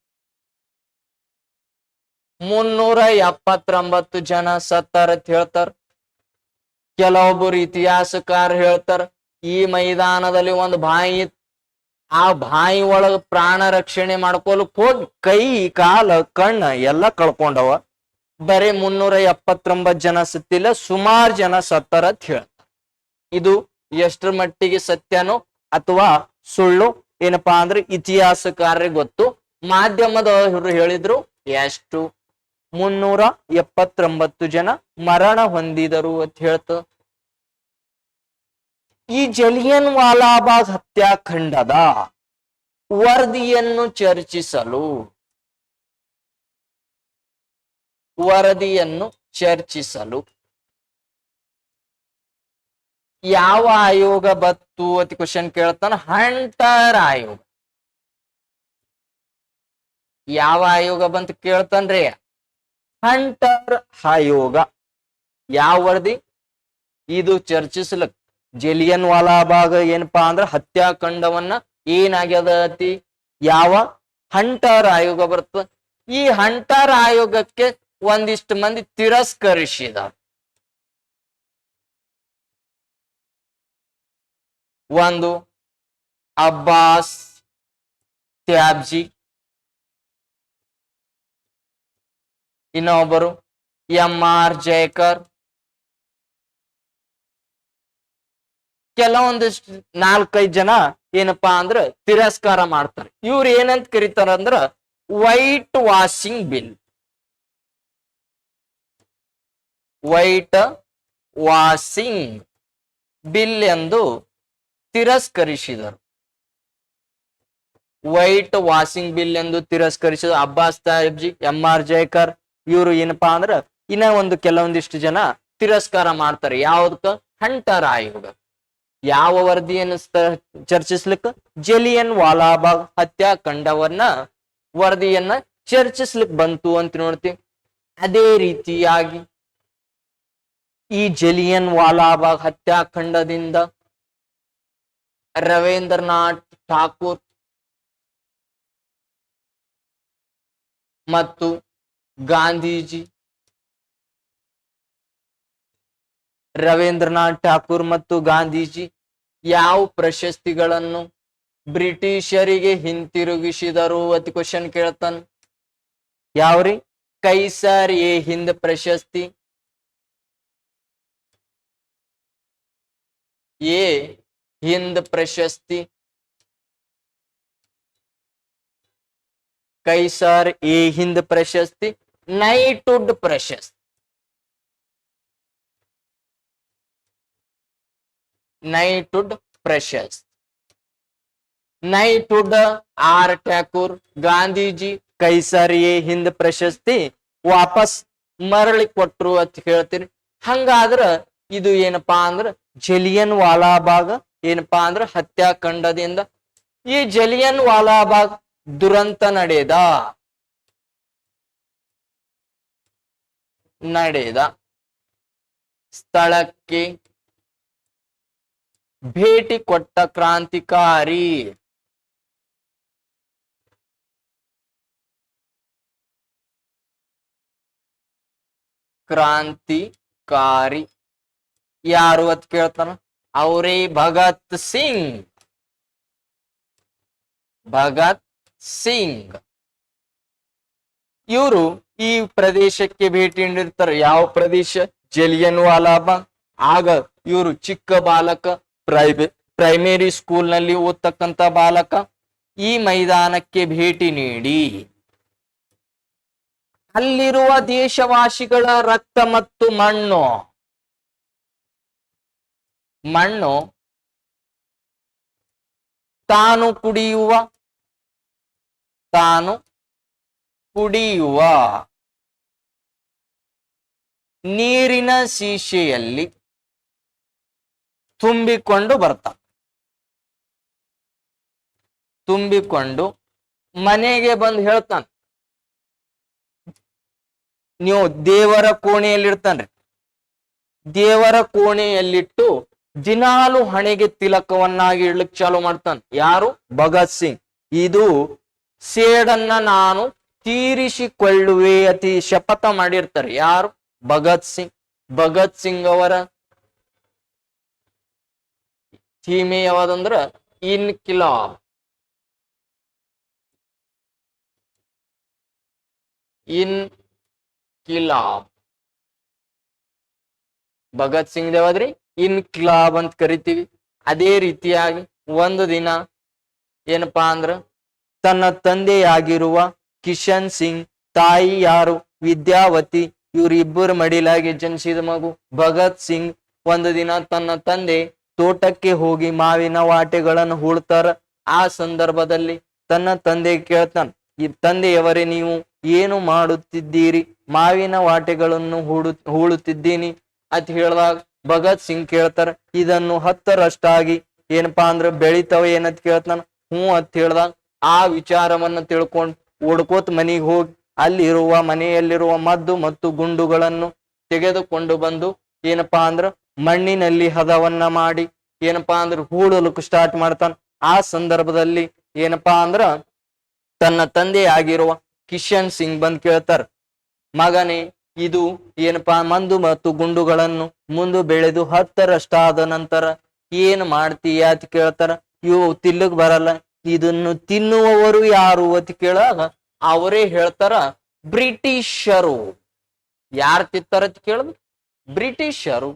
379 ಜನ ಸತ್ತಾರ ಅಂತ ಹೇಳ್ತಾರ. ಕೆಲವೊಬ್ಬರು ಇತಿಹಾಸಕಾರ ಹೇಳ್ತಾರ ಈ ಮೈದಾನದಲ್ಲಿ ಒಂದು ಬಾಯಿ ಇತ್ತು, ಆ ಬಾಯಿ ಒಳಗ ಪ್ರಾಣ ರಕ್ಷಣೆ ಮಾಡ್ಕೊಳಕ್ ಹೋಗಿ ಕೈ ಕಾಲ ಕಣ್ಣ ಎಲ್ಲ ಕಳ್ಕೊಂಡವ. ಬರೀ 379 ಜನ ಸತ್ತಿಲ್ಲ, ಸುಮಾರು ಜನ ಸತ್ತಾರ ಅಂತ ಹೇಳ್ತಾರ. ಇದು ಎಷ್ಟರ ಮಟ್ಟಿಗೆ ಸತ್ಯನೋ ಅಥವಾ ಸುಳ್ಳು ಏನಪ್ಪಾ ಅಂದ್ರೆ ಇತಿಹಾಸಕಾರರಿಗೆ ಗೊತ್ತು. ಮಾಧ್ಯಮದವರು ಹೇಳಿದ್ರು ಎಷ್ಟು 379 ಜನ ಮರಣ ಹೊಂದಿದರು ಅಂತ ಹೇಳ್ತ. ಈ ಜಲಿಯನ್ ವಾಲಾಬಾಗ್ ಹತ್ಯಾಕಾಂಡದ ವರದಿಯನ್ನು ಚರ್ಚಿಸಲು ಯಾವ ಆಯೋಗ ಬತ್ತು ಅಂತ ಕ್ವಶನ್ ಕೇಳ್ತಾನ. ಹಂಟರ್ ಆಯೋಗ. ಯಾವ ಆಯೋಗ ಬಂತ ಕೇಳ್ತಾನ್ರಿ? ಹಂಟರ್ ಆಯೋಗ. ಯಾವ ವರದಿ ಇದು ಚರ್ಚಿಸ್ಲಕ್? ಜಲಿಯನ್ ವಾಲಾಬಾಗ್ ಏನಪ್ಪಾ ಅಂದ್ರ ಹತ್ಯಾಕಾಂಡವನ್ನ ಏನಾಗ್ಯದ ಅತಿ ಯಾವ ಹಂಟರ್ ಆಯೋಗ ಬರ್ತದ. ಈ ಹಂಟರ್ ಆಯೋಗಕ್ಕೆ ಒಂದಿಷ್ಟು ಮಂದಿ ತಿರಸ್ಕರಿಸಿದ. ಒಂದು ಅಬ್ಬಾಸ್ ತ್ಯಾಬ್ಜಿ, ಇನ್ನೊಬ್ಬರು MR ಜಯಕರ್, ಕೆಲವೊಂದಿಷ್ಟು 4-5 ಜನ ಏನಪ್ಪಾ ಅಂದ್ರ ತಿರಸ್ಕಾರ ಮಾಡ್ತಾರೆ. ಇವ್ರು ಏನಂತ ಕರೀತಾರ ಅಂದ್ರ white washing bill. White washing bill ಎಂದು ತಿರಸ್ಕರಿಸಿದರು. ವೈಟ್ ವಾಷಿಂಗ್ ಬಿಲ್ ಎಂದು ತಿರಸ್ಕರಿಸಿದ ಅಬ್ಬಾಸ್ ತಾಯಿಬ್ಜಿ, MR ಜಯಕರ್ ಇವರು ಏನಪ್ಪಾ ಅಂದ್ರ ಇನ್ನ ಒಂದು ಕೆಲವೊಂದಿಷ್ಟು ಜನ ತಿರಸ್ಕಾರ ಮಾಡ್ತಾರೆ. ಯಾವ್ದಕ್ಕ? ಹಂಟರ್ ಆಯೋಗ. ಯಾವ ವರದಿಯನ್ನು ಚರ್ಚಿಸ್ಲಿಕ್ಕೆ? ಜಲಿಯನ್ ವಾಲಾಬಾಗ್ ಹತ್ಯಾಕಾಂಡವನ್ನ ವರದಿಯನ್ನ ಚರ್ಚಿಸ್ಲಿಕ್ಕೆ ಬಂತು ಅಂತ ನೋಡ್ತೀವಿ. ಅದೇ ರೀತಿಯಾಗಿ ಈ ಜಲಿಯನ್ ವಾಲಾಬಾಗ್ ಹತ್ಯಾಕಾಂಡದಿಂದ ರವೀಂದ್ರನಾಥ್ ಠಾಕೂರ್ ಮತ್ತು ಗಾಂಧೀಜಿ, ರವೀಂದ್ರನಾಥ್ ಠಾಕೂರ್ ಮತ್ತು ಗಾಂಧೀಜಿ ಯಾವ ಪ್ರಶಸ್ತಿಗಳನ್ನು ಬ್ರಿಟಿಷರಿಗೆ ಹಿಂತಿರುಗಿಸಿದರು ಅಂತ ಕ್ವಶನ್ ಕೇಳ್ತಾನ. ಯಾವ್ರಿ? ಕೈಸರ್ ಎ ಹಿಂದ್ ಪ್ರಶಸ್ತಿ, ಎ ಹಿಂದ್ ಪ್ರಶಸ್ತಿ, ಕೈಸರ್ ಎ ಹಿಂದ್ ಪ್ರಶಸ್ತಿ, ನೈಟ್ಹುಡ್ ಪ್ರಶಸ್ತಿ. ನೈಟ್ಹುಡ್ ಪ್ರಶಸ್ತಿ. ನೈಟ್ಹುಡ್ ಆರ್ ಠಾಕೂರ್, ಗಾಂಧೀಜಿ ಕೈಸರ್ ಎ ಹಿಂದ್ ಪ್ರಶಸ್ತಿ ವಾಪಸ್ ಮರಳಿ ಕೊಟ್ರು ಅಂತ ಹೇಳ್ತೀನಿ. ಹಂಗಾದ್ರ ಇದು ಏನಪ್ಪಾ ಅಂದ್ರ ಜಲಿಯನ್ ವಾಲಾಬಾಗ್ ಏನಪ್ಪಾ ಅಂದ್ರ ಹತ್ಯಾಕಾಂಡದಿಂದ ಈ ಜಲಿಯನ್ ವಾಲಾಬಾಗ್ ದುರಂತ ನಡೆದ ಸ್ಥಳಕ್ಕೆ ಭೇಟಿ ಕೊಟ್ಟ ಕ್ರಾಂತಿಕಾರಿ ಯಾರು ಅಂತ ಕೇಳ್ತಾನ. ಅವರೇ ಭಗತ್ ಸಿಂಗ್. ಇವರು ಈ ಪ್ರದೇಶಕ್ಕೆ ಭೇಟಿ ನೀಡಿರ್ತಾರೆ. ಯಾವ ಪ್ರದೇಶ? ಜಲಿಯನ್ ವಾಲಾಬಾಗ್. ಆಗ ಇವರು ಚಿಕ್ಕ ಬಾಲಕ, ಪ್ರೈಮರಿ ಸ್ಕೂಲ್ ನಲ್ಲಿ ಓದ್ತಕ್ಕಂತ ಬಾಲಕ. ಈ ಮೈದಾನಕ್ಕೆ ಭೇಟಿ ನೀಡಿ ಅಲ್ಲಿರುವ ದೇಶವಾಸಿಗಳ ರಕ್ತ ಮತ್ತು ಮಣ್ಣು ತಾನು ಕುಡಿಯುವ ನೀರಿನ ಶೀಶೆಯಲ್ಲಿ ತುಂಬಿಕೊಂಡು ಮನೆಗೆ ಬಂದು ಹೇಳ್ತಾನ. ನೀವು ದೇವರ ಕೋಣೆಯಲ್ಲಿರ್ತಾನ್ರಿ. ದೇವರ ಕೋಣೆಯಲ್ಲಿಟ್ಟು ದಿನಾಲು ಹಣೆಗೆ ತಿಲಕವನ್ನಾಗಿ ಇಡ್ಲಿಕ್ಕೆ ಚಾಲು ಮಾಡ್ತಾನೆ. ಯಾರು? ಭಗತ್ ಸಿಂಗ್. ಇದು ಸೇಡನ್ನ ನಾನು ತೀರಿಸಿಕೊಳ್ಳುವೆ ಅತಿ ಶಪಥ ಮಾಡಿರ್ತಾರೆ. ಯಾರು? ಭಗತ್ ಸಿಂಗ್ ಅವರ ಥೀಮೆ ಯಾವ್ದಂದ್ರ ಇನ್ಕಿಲಾಬ್. ಇನ್ಕಿಲಾಬ್ ಭಗತ್ ಸಿಂಗ್ ದೇವದ್ರಿ ಇನ್ಕಿಲಾಬ್ ಅಂತ ಕರಿತೀವಿ. ಅದೇ ರೀತಿಯಾಗಿ ಒಂದು ದಿನ ಏನಪ್ಪಾ ಅಂದ್ರ ತನ್ನ ತಂದೆಯಾಗಿರುವ ಕಿಶನ್ ಸಿಂಗ್, ತಾಯಿ ಯಾರು? ವಿದ್ಯಾವತಿ, ಇವರಿಬ್ಬರು ಮಡಿಲಾಗಿ ಜನಿಸಿದ ಮಗು ಭಗತ್ ಸಿಂಗ್. ಒಂದು ದಿನ ತನ್ನ ತಂದೆ ತೋಟಕ್ಕೆ ಹೋಗಿ ಮಾವಿನ ವಾಟೆಗಳನ್ನು ಹೂಳ್ತಾರ. ಆ ಸಂದರ್ಭದಲ್ಲಿ ತನ್ನ ತಂದೆ ಕೇಳ್ತಾನ, ಈ ತಂದೆಯವರೇ ನೀವು ಏನು ಮಾಡುತ್ತಿದ್ದೀರಿ? ಮಾವಿನ ವಾಟೆಗಳನ್ನು ಹೂಳುತ್ತಿದ್ದೀನಿ ಅಂತ ಹೇಳಿದಾಗ ಭಗತ್ ಸಿಂಗ್ ಕೇಳ್ತಾರ, ಇದನ್ನು 10ರಷ್ಟಾಗಿ ಏನಪ್ಪಾ ಅಂದ್ರ ಬೆಳಿತವೆ ಏನಂತ ಕೇಳ್ತಾನ. ಹ್ಞೂ ಅಂತ ಹೇಳ್ದಾಗ ಆ ವಿಚಾರವನ್ನ ತಿಳ್ಕೊಂಡು ಓಡ್ಕೋತ್ ಮನೆಗೆ ಹೋಗಿ ಅಲ್ಲಿರುವ ಮನೆಯಲ್ಲಿರುವ ಮದ್ದು ಮತ್ತು ಗುಂಡುಗಳನ್ನು ತೆಗೆದುಕೊಂಡು ಬಂದು ಏನಪ್ಪಾ ಅಂದ್ರ ಮಣ್ಣಿನಲ್ಲಿ ಹದವನ್ನ ಮಾಡಿ ಏನಪ್ಪಾ ಅಂದ್ರ ಹೂಳಲಿಕ್ಕೆ ಸ್ಟಾರ್ಟ್ ಮಾಡ್ತಾನ. ಆ ಸಂದರ್ಭದಲ್ಲಿ ಏನಪ್ಪಾ ಅಂದ್ರ ತನ್ನ ತಂದೆ ಆಗಿರುವ ಕಿಶನ್ ಸಿಂಗ್ ಬಂದ್ ಕೇಳ್ತಾರ, ಮಗನೇ ಇದು ಏನಪ್ಪಾ ಮಂದು ಮತ್ತು ಗುಂಡುಗಳನ್ನು ಮುಂದೆ ಬೆಳೆದು 10ರಷ್ಟಾದ ನಂತರ ಏನ್ ಮಾಡ್ತೀಯ ಅಂತ ಕೇಳ್ತಾರ. ಇವು ತಿಲ್ಲಕ್ ಬರಲ್ಲ, ಇದನ್ನು ತಿನ್ನುವವರು ಯಾರು ಅಂತ ಕೇಳಾಗ ಅವರೇ ಹೇಳ್ತಾರ, ಬ್ರಿಟಿಷರು. ಯಾರು ತಿಂತಾರ ಅಂತ ಕೇಳಿದ್ರು ಬ್ರಿಟಿಷರು.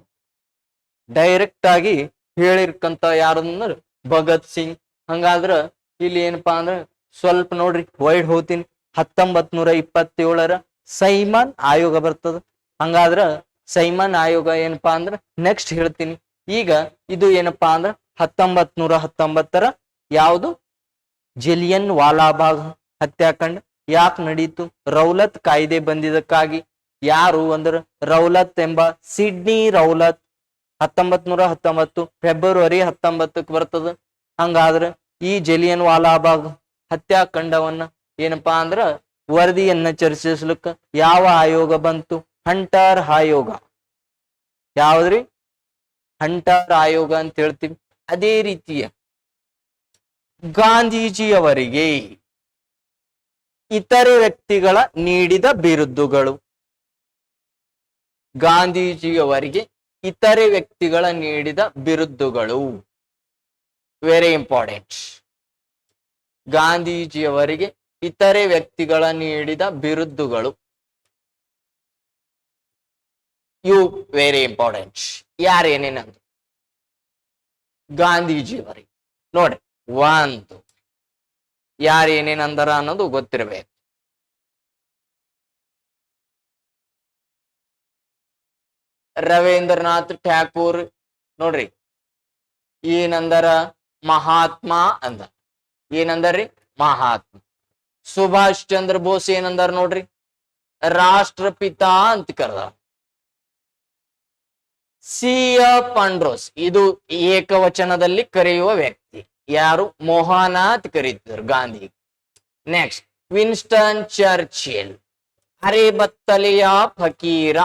ಡೈರೆಕ್ಟ್ ಆಗಿ ಹೇಳಿರ್ಕಂತ ಯಾರಂದ್ರ ಭಗತ್ ಸಿಂಗ್. ಹಂಗಾದ್ರ ಇಲ್ಲಿ ಏನಪ್ಪಾ ಅಂದ್ರ ಸ್ವಲ್ಪ ನೋಡ್ರಿ ವೈಡ್ ಹೋಗ್ತೀನಿ. 1927 ಸೈಮನ್ ಆಯೋಗ ಬರ್ತದ. ಹಂಗಾದ್ರ ಸೈಮನ್ ಆಯೋಗ ಏನಪ್ಪಾ ಅಂದ್ರ ನೆಕ್ಸ್ಟ್ ಹೇಳ್ತೀನಿ. ಈಗ ಇದು ಏನಪ್ಪಾ ಅಂದ್ರ 1919 ಯಾವುದು? ಜಲಿಯನ್ ವಾಲಾಬಾಗ್ ಹತ್ಯಾಕಾಂಡ ಯಾಕೆ ನಡೀತು? ರೌಲತ್ ಕಾಯ್ದೆ ಬಂದಿದ್ದಕ್ಕಾಗಿ. ಯಾರು ಅಂದ್ರ ರೌಲತ್ ಎಂಬ ಸಿಡ್ನಿ ರೌಲತ್ 1919 ಫೆಬ್ರವರಿ 19ಕ್ಕೆ ಬರ್ತದ. ಹಂಗಾದ್ರ ಈ ಜಲಿಯನ್ ವಾಲಾಬಾಗ್ ಹತ್ಯಾಕಾಂಡವನ್ನ ಏನಪ್ಪಾ ಅಂದ್ರ ವರದಿಯನ್ನ ಚರ್ಚಿಸ್ಲಿಕ್ಕ ಯಾವ ಆಯೋಗ ಬಂತು? ಹಂಟರ್ ಆಯೋಗ. ಯಾವ್ದ್ರಿ? ಹಂಟರ್ ಆಯೋಗ ಅಂತ ಹೇಳ್ತೀವಿ. ಅದೇ ರೀತಿಯ ಗಾಂಧೀಜಿಯವರಿಗೆ ಇತರೆ ವ್ಯಕ್ತಿಗಳ ನೀಡಿದ ಬಿರುದುಗಳು. ಗಾಂಧೀಜಿಯವರಿಗೆ ಇತರೆ ವ್ಯಕ್ತಿಗಳ ನೀಡಿದ ಬಿರುದುಗಳು ವೆರಿ ಇಂಪಾರ್ಟೆಂಟ್. ಗಾಂಧೀಜಿಯವರಿಗೆ ಇತರೆ ವ್ಯಕ್ತಿಗಳ ನೀಡಿದ ಬಿರುದುಗಳು ಇವು ವೆರಿ ಇಂಪಾರ್ಟೆಂಟ್. ಯಾರೇನೇನಂದ್ರು ಗಾಂಧೀಜಿಯವರಿಗೆ ನೋಡ್ರಿ, ಒಂದು ಯಾರೇನೇನಂದರ ಅನ್ನೋದು ಗೊತ್ತಿರಬೇಕು. ರವೀಂದ್ರನಾಥ್ ಠಾಕೂರ್ ನೋಡ್ರಿ ಏನಂದರ? ಮಹಾತ್ಮ ಅಂದ. ಏನಂದರ್ರಿ? ಮಹಾತ್ಮ. ಸುಭಾಷ್ ಚಂದ್ರ ಬೋಸ್ ಏನಂದಾರ ನೋಡ್ರಿ? ರಾಷ್ಟ್ರಪಿತ ಅಂತ ಕರೆದ. C.F. ಆಂಡ್ರೋಸ್ ಇದು ಏಕವಚನದಲ್ಲಿ ಕರೆಯುವ ವ್ಯಕ್ತಿ. ಯಾರು? ಮೋಹನ ಅಂತ ಕರೀತಿದ್ರು ಗಾಂಧಿ. ನೆಕ್ಸ್ಟ್ ವಿನ್ಸ್ಟನ್ ಚರ್ಚಿಲ್ ಅರೆಬತ್ತಲೆಯ ಫಕೀರ.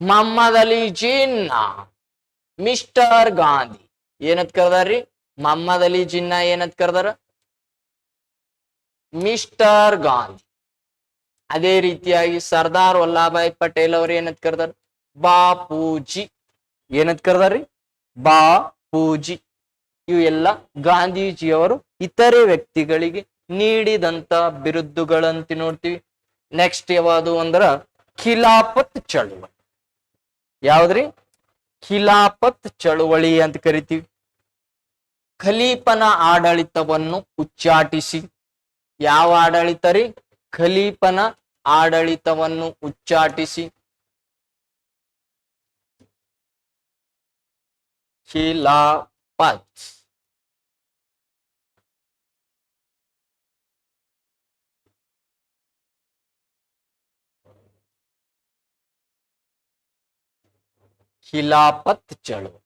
ಮೊಹಮ್ಮದ್ ಅಲಿ ಜಿನ್ನಾ ಮಿಸ್ಟರ್ ಗಾಂಧಿ ಏನಂತ ಕರ್ದಾರ್ರಿ? ಮೊಹಮ್ಮದ್ ಅಲಿ ಜಿನ್ನಾ ಏನಂತ ಕರ್ದಾರ? ಮಿಸ್ಟರ್ ಗಾಂಧಿ. ಅದೇ ರೀತಿಯಾಗಿ ಸರ್ದಾರ್ ವಲ್ಲಭಾಯ್ ಪಟೇಲ್ ಅವರು ಏನಂತ ಕರ್ದಾರ? ಬಾಪೂಜಿ. ಏನಂತ ಕರ್ದಾರ್ರಿ? ಬಾಪೂಜಿ. ಇವು ಎಲ್ಲ ಗಾಂಧೀಜಿಯವರು ಇತರೆ ವ್ಯಕ್ತಿಗಳಿಗೆ ನೀಡಿದಂತ ಬಿರುದುಗಳಂತ ನೋಡ್ತೀವಿ. ನೆಕ್ಸ್ಟ್ ಯಾವುದು ಅಂದ್ರ ಖಿಲಾಫತ್ ಚಳುವಳಿ. ಯಾವ್ದ್ರಿ? ಖಿಲಾಫತ್ ಚಳುವಳಿ ಅಂತ ಕರಿತೀವಿ. ಖಲೀಫನ ಆಡಳಿತವನ್ನು ಉಚ್ಚಾಟಿಸಿ. ಯಾವ ಆಡಳಿತ ರೀ? ಖಲೀಫನ ಆಡಳಿತವನ್ನು ಉಚ್ಚಾಟಿಸಿ ಖಿಲಾಫತ್. ಖಿಲಾಫತ್ ಚಳುವಳಿ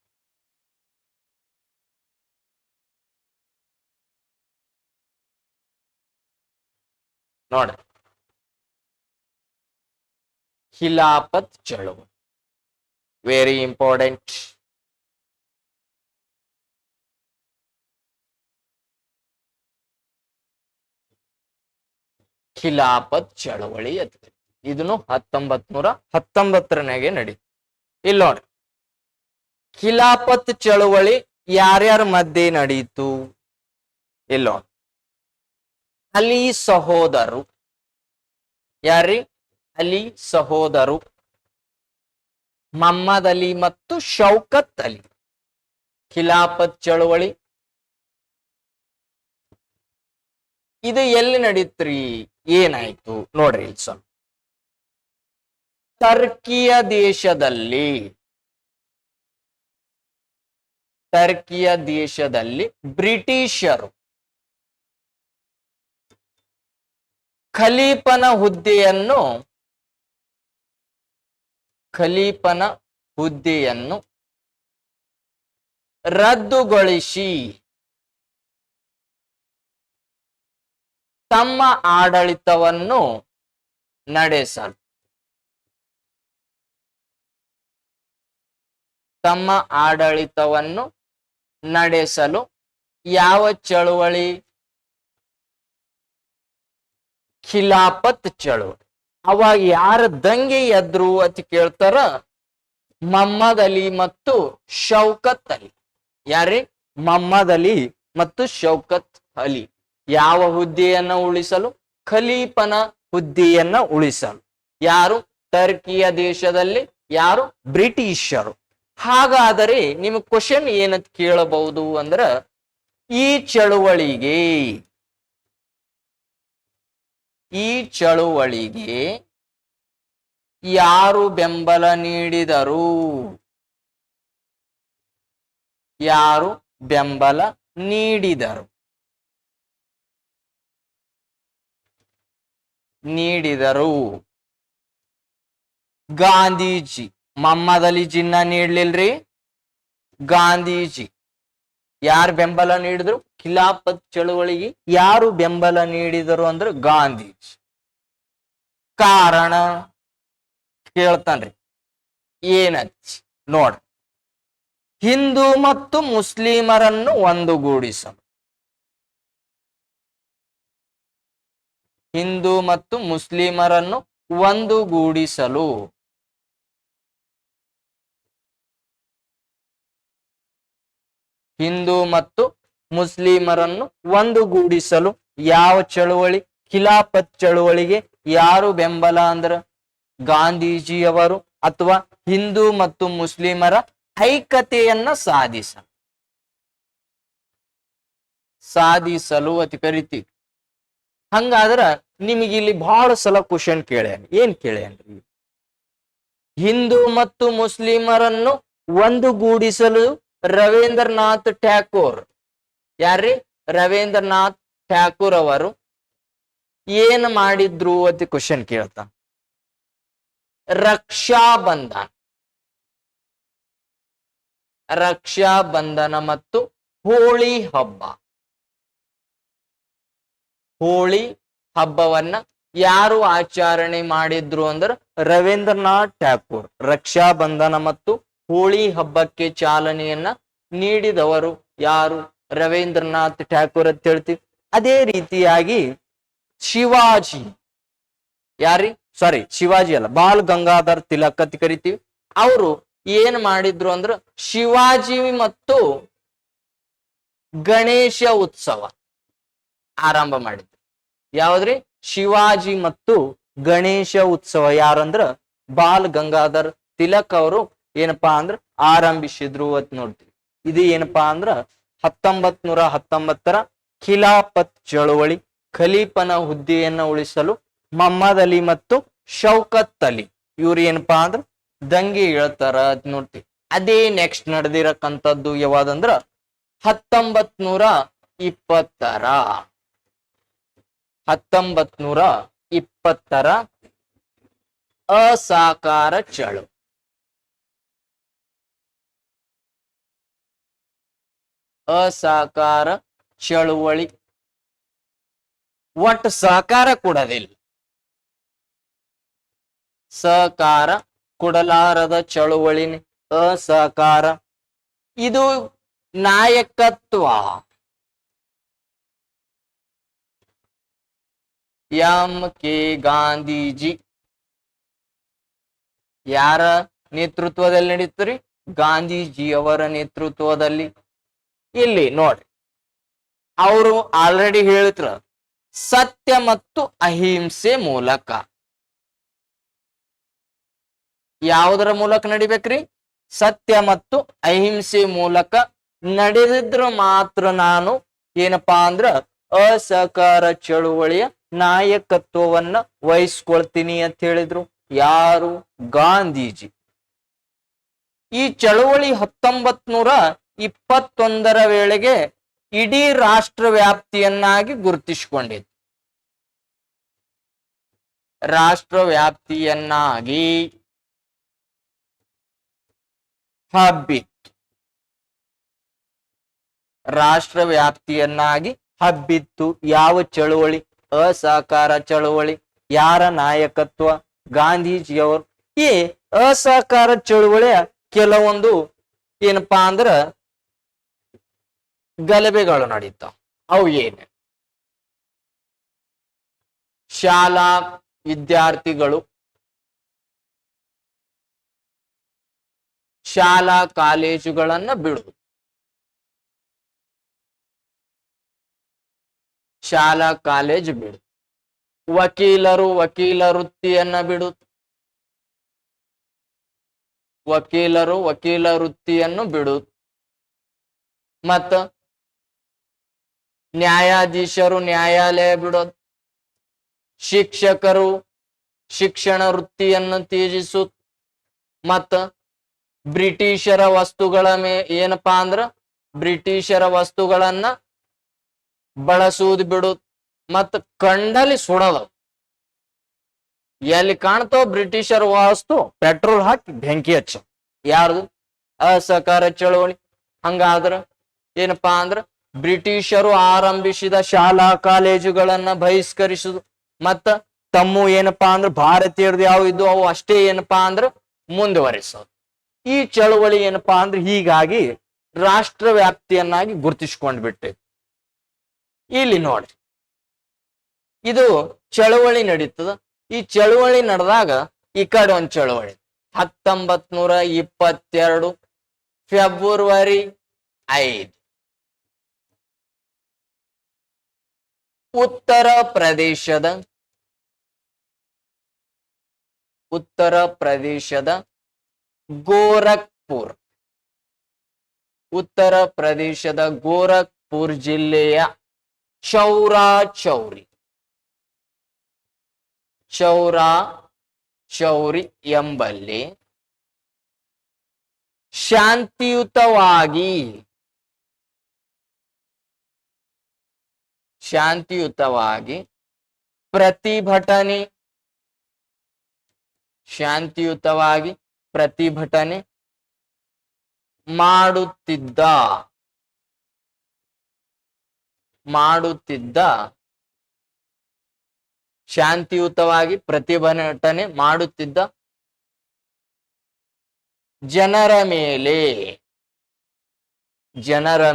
ನೋಡ್ರಿ. ಖಿಲಾಫತ್ ಚಳುವಳಿ ವೆರಿ ಇಂಪಾರ್ಟೆಂಟ್. ಖಿಲಾಫತ್ ಚಳವಳಿ ಅಂತ ಕರೀತೀವಿ. ಇದನ್ನು 1919 ನಡೀತು. ಇಲ್ಲಿ ನೋಡ್ರಿ, ಖಿಲಾಫತ್ ಚಳವಳಿ ಯಾರ್ಯಾರ ಮಧ್ಯೆ ನಡೀತು? ಇಲ್ಲಿ ನೋಡ್ರಿ, ಅಲಿ ಸಹೋದರು. ಯಾರ್ರಿ? ಅಲಿ ಸಹೋದರು ಮಹಮ್ಮದ್ ಅಲಿ ಮತ್ತು ಶೌಕತ್ ಅಲಿ. ಖಿಲಾಫತ್ ಚಳವಳಿ ಇದು ಎಲ್ಲಿ ನಡೀತ್ರಿ? ಏನಾಯ್ತು ನೋಡ್ರಿ ಇಲ್ಲಿ ಸ್ವಲ್ಪ. ಟರ್ಕಿಯ ದೇಶದಲ್ಲಿ ಬ್ರಿಟಿಷರು ಖಲೀಫನ ಹುದ್ದೆಯನ್ನು ರದ್ದುಗೊಳಿಸಿ ತಮ್ಮ ಆಡಳಿತವನ್ನು ನಡೆಸಲು ಯಾವ ಚಳುವಳಿ? ಖಿಲಾಫತ್ ಚಳುವಳಿ. ಅವಾಗ ಯಾರ ದಂಗೆ ಎದ್ರು ಅಂತ ಕೇಳ್ತಾರ? ಮಹಮ್ಮದ್ ಅಲಿ ಮತ್ತು ಶೌಕತ್ ಅಲಿ. ಯಾರೇ? ಮಹಮ್ಮದ್ ಅಲಿ ಮತ್ತು ಶೌಕತ್ ಅಲಿ. ಯಾವ ಹುದ್ದೆಯನ್ನ ಉಳಿಸಲು? ಖಲೀಫನ ಹುದ್ದೆಯನ್ನ ಉಳಿಸಲು. ಯಾರು? ಟರ್ಕಿಯ ದೇಶದಲ್ಲಿ. ಯಾರು? ಬ್ರಿಟಿಷರು. ಹಾಗಾದರೆ ನಿಮಗೆ ಕ್ವಶನ್ ಏನಂತ ಕೇಳಬಹುದು ಅಂದ್ರ, ಈ ಚಳುವಳಿಗೆ ಯಾರು ಬೆಂಬಲ ನೀಡಿದರು? ಯಾರು ಬೆಂಬಲ ನೀಡಿದರು? ಗಾಂಧೀಜಿ. ಮಹಮ್ಮದ್ ಅಲಿ ಜಿನ್ನ ನೀಡ್ಲಿಲ್ರಿ, ಗಾಂಧೀಜಿ. ಯಾರು ಬೆಂಬಲ ನೀಡಿದ್ರು? ಖಿಲಾಫತ್ ಚಳುವಳಿಗೆ ಯಾರು ಬೆಂಬಲ ನೀಡಿದರು ಅಂದ್ರೆ ಗಾಂಧೀಜಿ. ಕಾರಣ ಕೇಳ್ತಾನ್ರಿ, ಏನಂತ ನೋಡ್ರಿ. ಹಿಂದೂ ಮತ್ತು ಮುಸ್ಲಿಮರನ್ನು ಒಂದುಗೂಡಿಸಲು. ಹಿಂದೂ ಮತ್ತು ಮುಸ್ಲಿಮರನ್ನು ಒಂದುಗೂಡಿಸಲು ಯಾವ ಚಳುವಳಿ? ಖಿಲಾಫತ್ ಚಳುವಳಿಗೆ ಯಾರು ಬೆಂಬಲ ಅಂದ್ರ ಗಾಂಧೀಜಿಯವರು. ಅಥವಾ ಹಿಂದೂ ಮತ್ತು ಮುಸ್ಲಿಮರ ಐಕ್ಯತೆಯನ್ನ ಸಾಧಿಸಲು ಅಂತ ಕರಿತೀವಿ. ಹಂಗಾದ್ರ ನಿಮಗೆ ಇಲ್ಲಿ ಬಹಳ ಸಲ ಕ್ವಶನ್ ಕೇಳ್ಯಾನ. ಏನ್ ಕೇಳ್ಯಾನ್ರಿ? ಹಿಂದೂ ಮತ್ತು ಮುಸ್ಲಿಮರನ್ನು ಒಂದುಗೂಡಿಸಲು ರವೀಂದ್ರನಾಥ್ ಟ್ಯಾಗೋರ್. ಯಾರ್ರಿ? ರವೀಂದ್ರನಾಥ್ ಟ್ಯಾಗೋರ್ ಅವರು ಏನ್ ಮಾಡಿದ್ರು ಅಂತ ಕ್ವಶನ್ ಕೇಳ್ತಾ. ರಕ್ಷಾಬಂಧನ ಮತ್ತು ಹೋಳಿ ಹಬ್ಬವನ್ನ ಯಾರು ಆಚರಣೆ ಮಾಡಿದ್ರು ಅಂದ್ರೆ ರವೀಂದ್ರನಾಥ್ ಟ್ಯಾಗೋರ್. ರಕ್ಷಾಬಂಧನ ಮತ್ತು ಹೋಳಿ ಹಬ್ಬಕ್ಕೆ ಚಾಲನೆಯನ್ನ ನೀಡಿದವರು ಯಾರು? ರವೀಂದ್ರನಾಥ್ ಟ್ಯಾಗೋರ್ ಅಂತ ಹೇಳ್ತೀವಿ. ಅದೇ ರೀತಿಯಾಗಿ ಶಿವಾಜಿ. ಯಾರಿ? ಶಿವಾಜಿ ಅಲ್ಲ, ಬಾಲ್ ಗಂಗಾಧರ್ ತಿಲಕ್ ಅಂತ ಕರಿತೀವಿ. ಅವರು ಏನ್ ಮಾಡಿದ್ರು ಅಂದ್ರ ಶಿವಾಜಿ ಮತ್ತು ಗಣೇಶ ಉತ್ಸವ ಆರಂಭ ಮಾಡಿದ್ರು. ಯಾವ್ದ್ರಿ? ಶಿವಾಜಿ ಮತ್ತು ಗಣೇಶ ಉತ್ಸವ. ಯಾರಂದ್ರ ಬಾಲ್ ಗಂಗಾಧರ್ ತಿಲಕ್ ಅವರು ಏನಪ್ಪಾ ಅಂದ್ರ ಆರಂಭಿಸಿದ್ರು ಅಂತ ನೋಡ್ತೀವಿ. ಇದು ಏನಪ್ಪಾ ಅಂದ್ರ 1919 ಖಿಲಾಫತ್ ಚಳುವಳಿ. ಖಲೀಫನ ಹುದ್ದೆಯನ್ನ ಉಳಿಸಲು ಮಹಮ್ಮದ್ ಅಲಿ ಮತ್ತು ಶೌಕತ್ ಅಲಿ ಇವ್ರು ಏನಪ್ಪಾ ಅಂದ್ರ ದಂಗೆ ಹೇಳ್ತಾರ ಅಂತ ನೋಡ್ತೀವಿ. ಅದೇ ನೆಕ್ಸ್ಟ್ ನಡೆದಿರಕ್ಕಂಥದ್ದು ಯಾವಾದಂದ್ರ 1920 ಅಸಹಕಾರ ಚಳುವಳಿ. ಒಟ್ಟು ಸಹಕಾರ ಕೊಡೋದಿಲ್ಲ, ಸಹಕಾರ ಕೊಡಲಾರದ ಚಳುವಳಿನ ಅಸಹಕಾರ. ಇದು ನಾಯಕತ್ವ ಎಂ ಕೆ ಗಾಂಧೀಜಿ ಯಾರ ನೇತೃತ್ವದಲ್ಲಿ ನಡೀತ್ರಿ? ಗಾಂಧೀಜಿಯವರ ನೇತೃತ್ವದಲ್ಲಿ. ಇಲ್ಲಿ ನೋಡ್ರಿ, ಅವರು ಆಲ್ರೆಡಿ ಹೇಳಿದ್ರ ಸತ್ಯ ಮತ್ತು ಅಹಿಂಸೆ ಮೂಲಕ. ಯಾವುದರ ಮೂಲಕ ನಡಿಬೇಕ್ರಿ? ಸತ್ಯ ಮತ್ತು ಅಹಿಂಸೆ ಮೂಲಕ ನಡೆದಿದ್ರ ಮಾತ್ರ ನಾನು ಏನಪ್ಪಾ ಅಂದ್ರ ಅಸಹಕಾರ ಚಳುವಳಿಯ ನಾಯಕತ್ವವನ್ನ ವಹಿಸ್ಕೊಳ್ತೀನಿ ಅಂತ ಹೇಳಿದ್ರು. ಯಾರು? ಗಾಂಧೀಜಿ. ಈ ಚಳುವಳಿ 1921 ವೇಳೆಗೆ ಇಡೀ ರಾಷ್ಟ್ರ ವ್ಯಾಪ್ತಿಯನ್ನಾಗಿ ಗುರುತಿಸಿಕೊಂಡಿದೆ. ರಾಷ್ಟ್ರ ವ್ಯಾಪ್ತಿಯನ್ನಾಗಿ ಹಬ್ಬಿತ್ತು. ರಾಷ್ಟ್ರ ವ್ಯಾಪ್ತಿಯನ್ನಾಗಿ ಹಬ್ಬಿತ್ತು. ಯಾವ ಚಳುವಳಿ? ಅಸಹಕಾರ ಚಳುವಳಿ. ಯಾರ ನಾಯಕತ್ವ? ಗಾಂಧೀಜಿಯವರು. ಈ ಅಸಹಕಾರ ಚಳುವಳಿಯ ಕೆಲವೊಂದು ಏನಪ್ಪಾ ಅಂದ್ರ ಗಲಭೆಗಳು ನಡೀತಾವ. ಅವು ಏನು? ಶಾಲಾ ವಿದ್ಯಾರ್ಥಿಗಳು ಶಾಲಾ ಕಾಲೇಜುಗಳನ್ನ ಬಿಡುವುದು. ಶಾಲಾ ಕಾಲೇಜು ಬಿಡುವುದು. ವಕೀಲರು ವಕೀಲ ವೃತ್ತಿಯನ್ನ ಬಿಡುವುದು. ವಕೀಲರು ವಕೀಲ ವೃತ್ತಿಯನ್ನು ಬಿಡುವುದು. ಮತ್ತ ನ್ಯಾಯಾಧೀಶರು ನ್ಯಾಯಾಲಯ ಬಿಡೋದು. ಶಿಕ್ಷಕರು ಶಿಕ್ಷಣ ವೃತ್ತಿಯನ್ನು ತ್ಯಜಿಸುವುದು. ಮತ್ತ ಬ್ರಿಟಿಷರ ವಸ್ತುಗಳ ಏನಪ್ಪಾ ಅಂದ್ರ ಬ್ರಿಟಿಷರ ವಸ್ತುಗಳನ್ನ ಬಳಸುವುದು ಬಿಡುವುದು. ಮತ್ತ ಕಂಡಲ್ಲಿ ಸುಡೋದು. ಎಲ್ಲಿ ಕಾಣ್ತಾವ ಬ್ರಿಟಿಷರ ವಸ್ತು ಪೆಟ್ರೋಲ್ ಹಾಕಿ ಬೆಂಕಿ ಹಚ್ಚ. ಯಾರ್ದು? ಅಸಹಕಾರ ಚಳವಳಿ. ಹಂಗಾದ್ರ ಏನಪ್ಪಾ ಅಂದ್ರ ಬ್ರಿಟಿಷರು ಆರಂಭಿಸಿದ ಶಾಲಾ ಕಾಲೇಜುಗಳನ್ನ ಬಹಿಷ್ಕರಿಸುದು. ಮತ್ತ ತಮ್ಮ ಏನಪ್ಪಾ ಅಂದ್ರ ಭಾರತೀಯರದು ಯಾವ ಇದ್ದು ಅವು ಅಷ್ಟೇ ಏನಪ್ಪಾ ಅಂದ್ರ ಮುಂದುವರಿಸೋದು. ಈ ಚಳವಳಿ ಏನಪ್ಪಾ ಅಂದ್ರೆ ಹೀಗಾಗಿ ರಾಷ್ಟ್ರ ವ್ಯಾಪ್ತಿಯನ್ನಾಗಿ ಗುರುತಿಸ್ಕೊಂಡ್ ಬಿಟ್ಟೆ. ಇಲ್ಲಿ ನೋಡ್ರಿ, ಇದು ಚಳವಳಿ ನಡೀತದ. ಈ ಚಳವಳಿ ನಡೆದಾಗ ಈ ಕಡೆ ಒಂದ್ ಚಳವಳಿ 1922 ಫೆಬ್ರವರಿ 5 ಉತ್ತರ ಪ್ರದೇಶದ ಗೋರಖ್ಪುರ್. ಉತ್ತರ ಪ್ರದೇಶದ ಗೋರಖ್ಪುರ್ ಜಿಲ್ಲೆಯ ಚೌರಾ ಎಂಬಲ್ಲಿ ಶಾಂತಿಯುತವಾಗಿ ಪ್ರತಿಭಟನೆ ಮಾಡುತ್ತಿದ್ದ ಶಾಂತಿಯುತವಾಗಿ ಪ್ರತಿಭಟನೆ ಮಾಡುತ್ತಿದ್ದ ಜನರ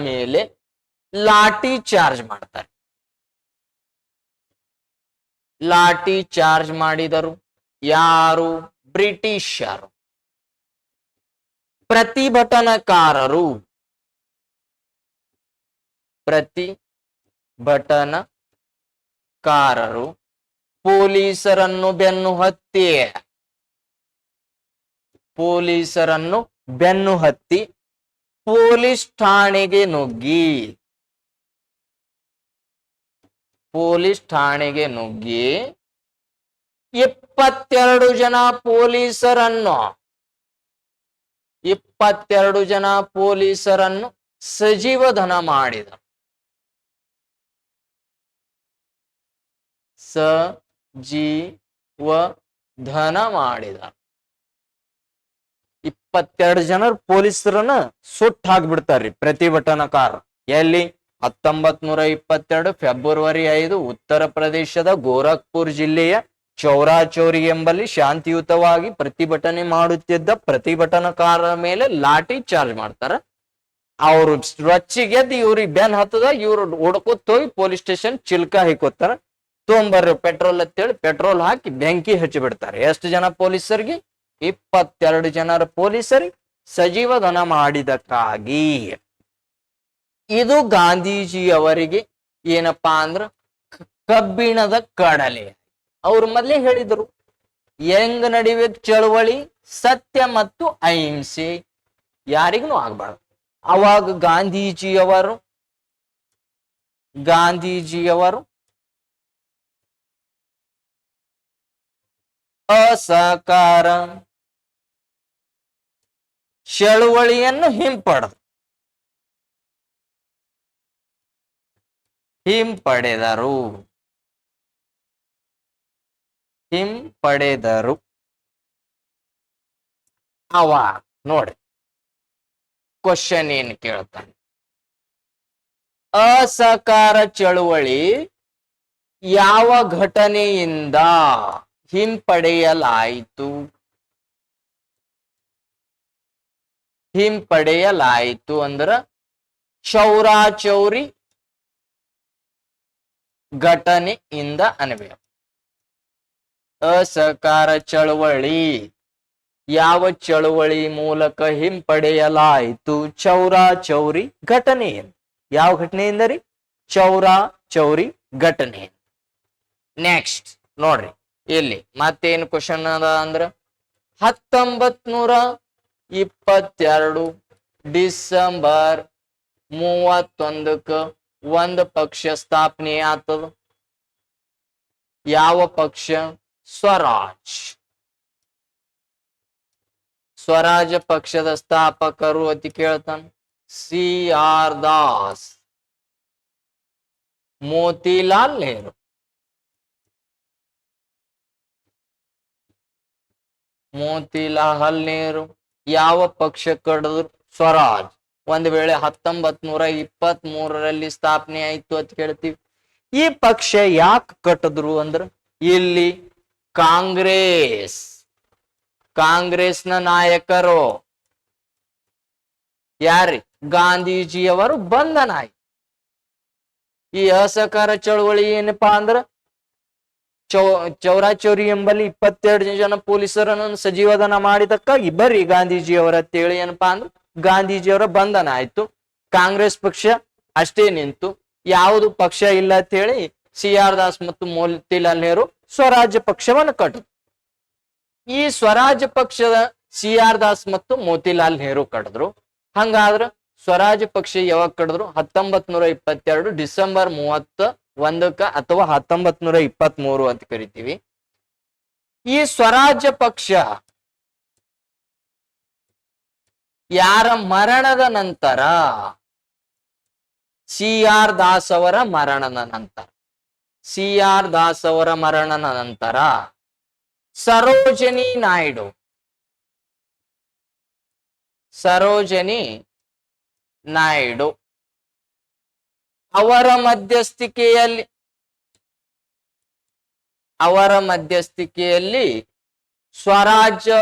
ಮೇಲೆ ಲಾಠಿ ಚಾರ್ಜ್ ಮಾಡ್ತಾರೆ. ಲಾಠಿ ಚಾರ್ಜ್ ಮಾಡಿದರು. ಯಾರು? ಬ್ರಿಟಿಷರು. ಪ್ರತಿಭಟನಾಕಾರರು ಪೊಲೀಸರನ್ನು ಬೆನ್ನು ಹತ್ತಿ ಪೊಲೀಸ್ ಠಾಣೆಗೆ ನುಗ್ಗಿ 22 ಜನ ಪೊಲೀಸರನ್ನು ಸಜೀವಧನ ಮಾಡಿದರು. 22 ಜನ ಪೊಲೀಸರನ್ನ ಸುಟ್ಟು ಹಾಕ್ಬಿಡ್ತಾರ್ರಿ ಪ್ರತಿಭಟನಾಕಾರರು. ಎಲ್ಲಿ? 1922 ಫೆಬ್ರವರಿ 5 ಉತ್ತರ ಪ್ರದೇಶದ ಗೋರಖ್ಪುರ್ ಜಿಲ್ಲೆಯ ಚೌರಿ ಎಂಬಲ್ಲಿ ಶಾಂತಿಯುತವಾಗಿ ಪ್ರತಿಭಟನೆ ಮಾಡುತ್ತಿದ್ದ ಪ್ರತಿಭಟನಾಕಾರರ ಮೇಲೆ ಲಾಠಿ ಚಾರ್ಜ್ ಮಾಡ್ತಾರ. ಅವರು ರೊಚ್ಚಿಗೆದ್ದು ಇವ್ರಿಗೆ ಬೆನ್ ಹತ್ತದ. ಇವ್ರು ಹುಡ್ಕೊತ್ ಹೋಗಿ ಪೊಲೀಸ್ ಸ್ಟೇಷನ್ ಚಿಲ್ಕ ಹಾಕೋತಾರ. ತೊಂಬರ್ರಿ ಪೆಟ್ರೋಲ್ ಅಂತೇಳಿ ಪೆಟ್ರೋಲ್ ಹಾಕಿ ಬೆಂಕಿ ಹಚ್ಚಿ ಬಿಡ್ತಾರೆ. ಎಷ್ಟು ಜನ ಪೊಲೀಸರಿಗೆ? 22 ಜನರ ಪೊಲೀಸರಿಗೆ ಸಜೀವಧನ ಮಾಡಿದಕ್ಕಾಗಿ. ಇದು ಗಾಂಧೀಜಿ ಅವರಿಗೆ ಏನಪ್ಪಾ ಅಂದ್ರ ಕಬ್ಬಿಣದ ಕಡಲೆ. ಅವ್ರು ಮೊದ್ಲೇ ಹೇಳಿದ್ರು ಹೆಂಗ್ ನಡಿಬೇಕು ಚಳವಳಿ, ಸತ್ಯ ಮತ್ತು ಅಹಿಂಸೆ, ಯಾರಿಗೂ ಆಗ್ಬಾರ್ದು. ಅವಾಗ ಗಾಂಧೀಜಿಯವರು ಅಸಹಕಾರ ಚಳುವಳಿಯನ್ನು ಹಿಂಪಡೆದರು. ಅವ ನೋಡಿ ಕ್ವಶನ್ ಏನ್ ಕೇಳ್ತಾನೆ, ಅಸಹಕಾರ ಚಳುವಳಿ ಯಾವ ಘಟನೆಯಿಂದ ಹಿಂಪಡೆಯಲಾಯಿತು ಅಂದ್ರ ಚೌರಾಚೌರಿ ಘಟನೆಯಿಂದ ಅನ್ಬೇಕು. ಅಸಹಕಾರ ಚಳವಳಿ ಯಾವ ಚಳವಳಿ ಮೂಲಕ ಹಿಂಪಡೆಯಲಾಯಿತು? ಚೌರಾಚೌರಿ ಘಟನೆಯಿಂದ. ಯಾವ ಘಟನೆಯಿಂದ ರೀ? ಚೌರಾಚೌರಿ ಘಟನೆ. ನೆಕ್ಸ್ಟ್ ನೋಡ್ರಿ ಇಲ್ಲಿ ಮತ್ತೇನು ಕ್ವಶನ್ ಅದ ಅಂದ್ರ 1922 ಡಿಸೆಂಬರ್ 31ಕ್ಕ ಒಂದು ಪಕ್ಷ ಸ್ಥಾಪನೆ ಆಗ್ತದ. ಯಾವ ಪಕ್ಷ? ಸ್ವರಾಜ ಪಕ್ಷದ ಸ್ಥಾಪಕರು ಅತಿ ಕೇಳ್ತಾನ. C.R. ದಾಸ್, ಮೋತಿಲಾಲ್ ನೆಹರು. ಯಾವ ಪಕ್ಷ ಕಡಿದ್ರು? ಸ್ವರಾಜ್. ಒಂದ್ ವೇಳೆ 1923 ಸ್ಥಾಪನೆ ಆಯ್ತು ಅಂತ ಕೇಳ್ತೀವಿ. ಈ ಪಕ್ಷ ಯಾಕೆ ಕಟ್ಟಿದ್ರು ಅಂದ್ರ ಇಲ್ಲಿ ಕಾಂಗ್ರೆಸ್ನ ನಾಯಕರು ಯಾರಿ? ಗಾಂಧೀಜಿಯವರು ಬಂಧನ ಆಯ್ತು. ಈ ಅಸಹಕಾರ ಚಳವಳಿ ಏನಪ್ಪಾ ಅಂದ್ರ ಚೌರಾಚೌರಿ ಎಂಬಲ್ಲಿ 22 ಜನ ಪೊಲೀಸರನ್ನು ಸಜೀವಧನ ಮಾಡಿದಕ್ಕಾಗಿ ಬರ್ರಿ ಗಾಂಧೀಜಿಯವರ ಅಂತೇಳಿ ಏನಪ್ಪಾ ಅಂದ್ರ ಗಾಂಧೀಜಿಯವರ ಬಂಧನ ಆಯ್ತು. ಕಾಂಗ್ರೆಸ್ ಪಕ್ಷ ಅಷ್ಟೇ ನಿಂತು, ಯಾವುದು ಪಕ್ಷ ಇಲ್ಲ ಅಂತ ಹೇಳಿ C.R. ದಾಸ್ ಮತ್ತು ಮೋತಿಲಾಲ್ ನೆಹರು ಸ್ವರಾಜ್ಯ ಪಕ್ಷವನ್ನು ಕಟ್ಟಿದ್ರು. ಈ ಸ್ವರಾಜ್ಯ ಪಕ್ಷದ C.R. ದಾಸ್ ಮತ್ತು ಮೋತಿಲಾಲ್ ನೆಹರು ಕಟ್ಟಿದ್ರು. ಹಂಗಾದ್ರ ಸ್ವರಾಜ್ಯ ಪಕ್ಷ ಯಾವಾಗ ಕಟ್ಟಿದ್ರು? 1922 ಡಿಸೆಂಬರ್ 31ಕ್ಕ ಅಥವಾ 1923 ಅಂತ ಕರಿತೀವಿ. ಈ ಸ್ವರಾಜ್ಯ ಪಕ್ಷ ಯಾರ ಮರಣದ ನಂತರ? C.R. ದಾಸ್ ಅವರ ಮರಣದ ನಂತರ. C.R. ದಾಸ್ ಅವರ ಮರಣದ ನಂತರ ಸರೋಜಿನಿ ನಾಯ್ಡು ಅವರ ಮಧ್ಯಸ್ಥಿಕೆಯಲ್ಲಿ ಸ್ವರಾಜ್ಯ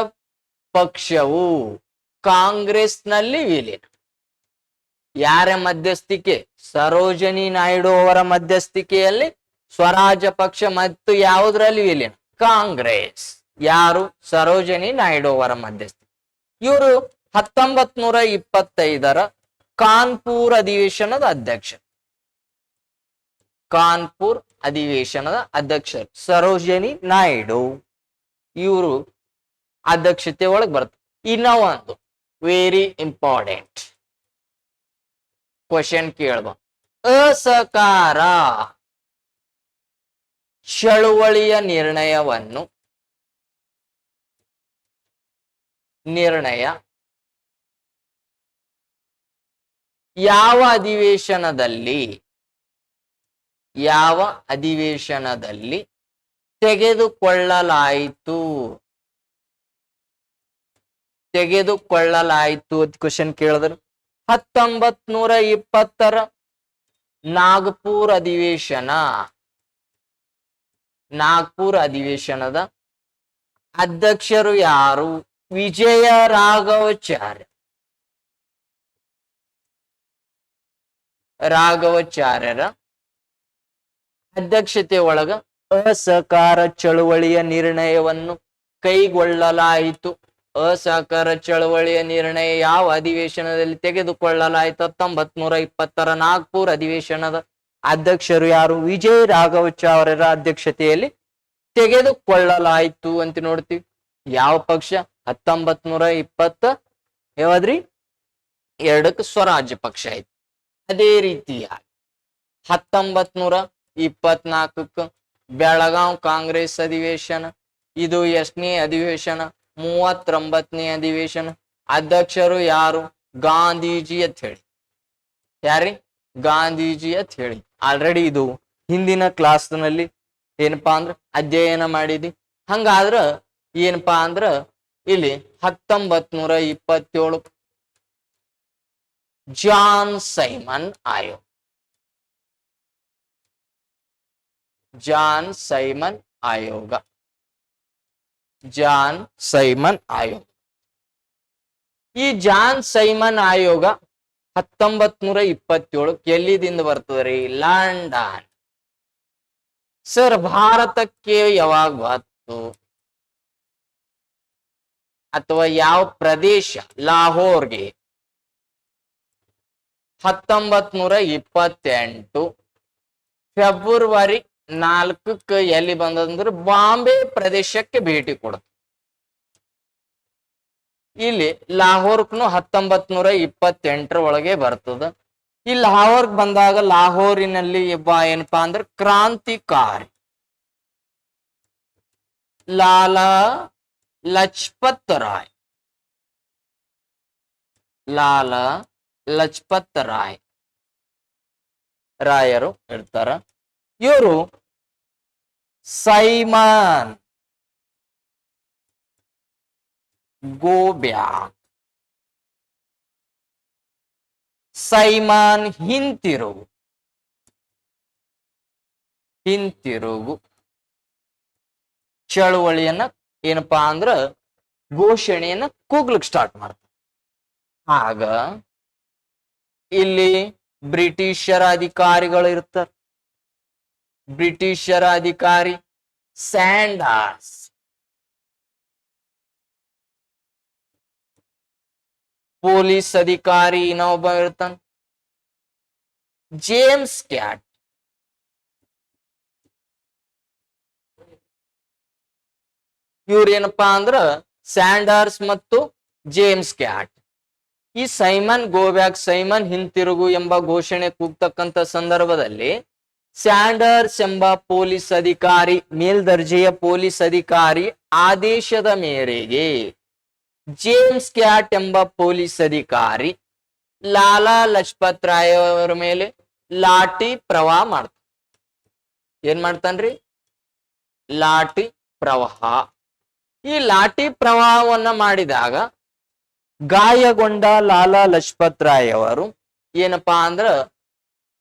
ಪಕ್ಷವು ಕಾಂಗ್ರೆಸ್ನಲ್ಲಿ ವಿಲೀನ. ಯಾರ ಮಧ್ಯಸ್ಥಿಕೆ? ಸರೋಜಿನಿ ನಾಯ್ಡು ಅವರ ಮಧ್ಯಸ್ಥಿಕೆಯಲ್ಲಿ ಸ್ವರಾಜ್ಯ ಪಕ್ಷ ಮತ್ತು ಯಾವುದ್ರಲ್ಲಿ ವಿಲೀನ? ಕಾಂಗ್ರೆಸ್. ಯಾರು? ಸರೋಜಿನಿ ನಾಯ್ಡು ಅವರ ಮಧ್ಯಸ್ಥಿಕೆ. ಇವರು 1925 ಕಾನ್ಪುರ್ ಅಧಿವೇಶನದ ಅಧ್ಯಕ್ಷರು ಸರೋಜಿನಿ ನಾಯ್ಡು. ಇವರು ಅಧ್ಯಕ್ಷತೆ ಒಳಗೆ ಬರ್ತದೆ. ಇನ್ನ ಒಂದು ವೆರಿ ಇಂಪಾರ್ಟೆಂಟ್ ಕ್ವಶನ್ ಕೇಳ್ಬ, ಅಸಹಕಾರ ಚಳುವಳಿಯ ನಿರ್ಣಯ ಯಾವ ಅಧಿವೇಶನದಲ್ಲಿ ತೆಗೆದುಕೊಳ್ಳಲಾಯಿತು ಅಂತ ಕ್ವಶನ್ ಕೇಳಿದ್ರು. 1920 ನಾಗ್ಪುರ್ ಅಧಿವೇಶನದ ಅಧ್ಯಕ್ಷರು ಯಾರು? ವಿಜಯ ರಾಘವಾಚಾರ್ಯರ ಅಧ್ಯಕ್ಷತೆ ಒಳಗ ಅಸಹಕಾರ ಚಳುವಳಿಯ ನಿರ್ಣಯವನ್ನು ಕೈಗೊಳ್ಳಲಾಯಿತು. ಅಸಹಕಾರ ಚಳವಳಿಯ ನಿರ್ಣಯ ಯಾವ ಅಧಿವೇಶನದಲ್ಲಿ ತೆಗೆದುಕೊಳ್ಳಲಾಯಿತು? 1920ರ ನಾಗ್ಪುರ್ ಅಧಿವೇಶನದ ಅಧ್ಯಕ್ಷರು ಯಾರು? ವಿಜಯ ರಾಘವಚ ಅವರ ಅಧ್ಯಕ್ಷತೆಯಲ್ಲಿ ತೆಗೆದುಕೊಳ್ಳಲಾಯಿತು ಅಂತ ನೋಡ್ತೀವಿ. ಯಾವ ಪಕ್ಷ? 1920 ಯಾವದ್ರಿ? 2ಕ್ಕೆ ಸ್ವರಾಜ್ಯ ಪಕ್ಷ ಆಯ್ತು. ಅದೇ ರೀತಿಯಾಗಿ 1924 ಬೆಳಗಾವ್ ಕಾಂಗ್ರೆಸ್ ಅಧಿವೇಶನ. ಇದು ಎಷ್ಟನೇ ಅಧಿವೇಶನ? 39ನೇ ಅಧಿವೇಶನ. ಅಧ್ಯಕ್ಷರು ಯಾರು? ಗಾಂಧೀಜಿ ಅಂತ ಹೇಳಿ. ಯಾರಿ? ಗಾಂಧೀಜಿ ಅಂತ ಹೇಳಿ. ಆಲ್ರೆಡಿ ಇದು ಹಿಂದಿನ ಕ್ಲಾಸ್ ನಲ್ಲಿ ಏನಪ್ಪಾ ಅಂದ್ರ ಅಧ್ಯಯನ ಮಾಡಿದಿ. ಹಂಗಾದ್ರ ಏನಪ್ಪಾ ಅಂದ್ರ ಇಲ್ಲಿ 1927 ಜಾನ್ ಸೈಮನ್ ಆಯೋಗ. ಜಾನ್ ಸೈಮನ್ ಆಯೋಗ. ಜಾನ್ ಸೈಮನ್ ಆಯೋಗ. ಈ ಜಾನ್ ಸೈಮನ್ ಆಯೋಗ 1927 ಎಲ್ಲಿದಿಂದ ಬರ್ತದ್ರಿ? ಲಂಡನ್. ಸರ್ ಭಾರತಕ್ಕೆ ಯಾವಾಗ ಬಂತು ಅಥವಾ ಯಾವ ಪ್ರದೇಶ? ಲಾಹೋರ್ಗೆ 1928 ಫೆಬ್ರವರಿ 4ಕ್ಕೆ ಎಲ್ಲಿ ಬಂದಂದ್ರೆ ಬಾಂಬೆ ಪ್ರದೇಶಕ್ಕೆ ಭೇಟಿ ಕೊಡುತ್ತೆ. ಇಲ್ಲಿ ಲಾಹೋರ್ಕ್ನು 1928 ಒಳಗೆ ಬರ್ತದ. ಈ ಲಾಹೋರ್ಗ್ ಬಂದಾಗ ಲಾಹೋರಿನಲ್ಲಿ ಏನಪ್ಪಾ ಅಂದ್ರೆ ಕ್ರಾಂತಿಕಾರಿ ಲಾಲಾ ಲಜಪತ್ ರಾಯ್. ಲಾಲಾ ಲಜಪತ್ ರಾಯರು ಇರ್ತಾರ. ಇವರು ಸೈಮನ್ ಗೋ ಬ್ಯಾಕ್. ಸೈಮನ್ ಹಿಂತಿರುಗು. ಹಿಂತಿರುಗು ಚಳುವಳಿಯನ್ನ ಏನಪ್ಪಾ ಅಂದ್ರ ಘೋಷಣೆಯನ್ನ ಕೂಗ್ಲಿಕ್ ಸ್ಟಾರ್ಟ್ ಮಾಡ್ತಾರೆ. ಆಗ ಇಲ್ಲಿ ಬ್ರಿಟಿಷರ ಅಧಿಕಾರಿಗಳು ಇರ್ತಾರೆ. ಬ್ರಿಟಿಷರ ಅಧಿಕಾರಿ ಸ್ಯಾಂಡರ್ಸ್. ಪೊಲೀಸ್ ಅಧಿಕಾರಿ ಇನ್ನೊಬ್ಬ ಇರ್ತಾನ ಜೇಮ್ಸ್ ಕ್ಯಾಟ್. ಇವ್ರೇನಪ್ಪಾ ಅಂದ್ರ ಸ್ಯಾಂಡರ್ಸ್ ಮತ್ತು ಜೇಮ್ಸ್ ಕ್ಯಾಟ್. ಈ ಸೈಮನ್ ಗೋಬ್ಯಾಕ್, ಸೈಮನ್ ಹಿಂತಿರುಗು ಎಂಬ ಘೋಷಣೆ ಕೂಗ್ತಕ್ಕಂತ ಸಂದರ್ಭದಲ್ಲಿ ಸ್ಯಾಂಡರ್ಸ್ ಎಂಬ ಪೊಲೀಸ್ ಅಧಿಕಾರಿ, ಮೇಲ್ದರ್ಜೆಯ ಪೊಲೀಸ್ ಅಧಿಕಾರಿ ಆದೇಶದ ಮೇರೆಗೆ ಜೇಮ್ಸ್ ಕ್ಯಾಟ್ ಎಂಬ ಪೊಲೀಸ್ ಅಧಿಕಾರಿ ಲಾಲಾ ಲಜಪತ್ ರಾಯ್ ಅವರ ಮೇಲೆ ಲಾಠಿ ಪ್ರವಾಹ ಮಾಡ್ತಾನ. ಏನ್ ಮಾಡ್ತಾನ್ರಿ? ಲಾಠಿ ಪ್ರವಾಹ. ಈ ಲಾಠಿ ಪ್ರವಾಹವನ್ನ ಮಾಡಿದಾಗ ಗಾಯಗೊಂಡ ಲಾಲಾ ಲಜಪತ್ ರಾಯ್ ಅವರು ಏನಪ್ಪಾ ಅಂದ್ರ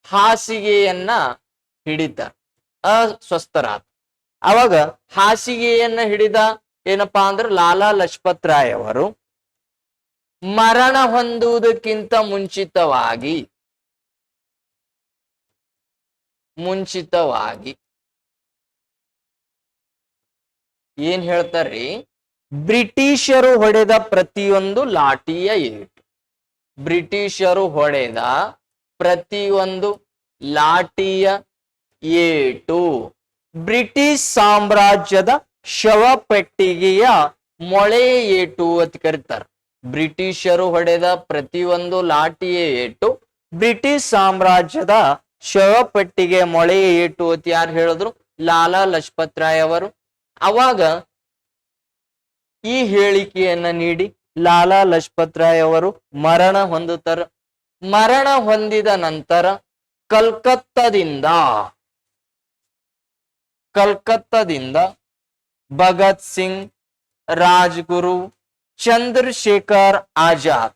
ಹಾಸಿಗೆಯನ್ನ ಹಿಡಿತಾರ, ಅಸ್ವಸ್ಥರಾದ. ಅವಾಗ ಹಾಸಿಗೆಯನ್ನ ಹಿಡಿದ ಏನಪ್ಪಾ ಅಂದ್ರ ಲಾಲಾ ಲಜಪತ್ ರಾಯ್ ಅವರು ಮರಣ ಹೊಂದುವುದಕ್ಕಿಂತ ಮುಂಚಿತವಾಗಿ ಏನ್ ಹೇಳ್ತಾರ್ರಿ? ಬ್ರಿಟಿಷರು ಹೊಡೆದ ಪ್ರತಿಯೊಂದು ಲಾಠಿಯ ಏಟು, ಬ್ರಿಟಿಷರು ಹೊಡೆದ ಪ್ರತಿಯೊಂದು ಲಾಠಿಯ ಏಟು ಬ್ರಿಟಿಷ್ ಸಾಮ್ರಾಜ್ಯದ ಶವಪೆಟ್ಟಿಗೆಯ ಮೊಳೆ ಏಟು ಅಂತ ಕರೀತಾರೆ. ಬ್ರಿಟಿಷರು ಹೊಡೆದ ಪ್ರತಿಯೊಂದು ಲಾಠಿಯ ಏಟು ಬ್ರಿಟಿಷ್ ಸಾಮ್ರಾಜ್ಯದ ಶವಪೆಟ್ಟಿಗೆ ಮೊಳೆಯ ಏಟು ಅಂತ ಯಾರು ಹೇಳಿದ್ರು? ಲಾಲಾ ಲಜಪತ್ ರಾಯ್ ಅವರು. ಅವಾಗ ಈ ಹೇಳಿಕೆಯನ್ನ ನೀಡಿ ಲಾಲಾ ಲಜಪತ್ ರಾಯ್ ಅವರು ಮರಣ ಹೊಂದುತ್ತಾರೆ. ಮರಣ ಹೊಂದಿದ ನಂತರ ಕಲ್ಕತ್ತಾದಿಂದ ಭಗತ್ ಸಿಂಗ್, ರಾಜ್ಗುರು, ಚಂದ್ರಶೇಖರ್ ಆಜಾದ್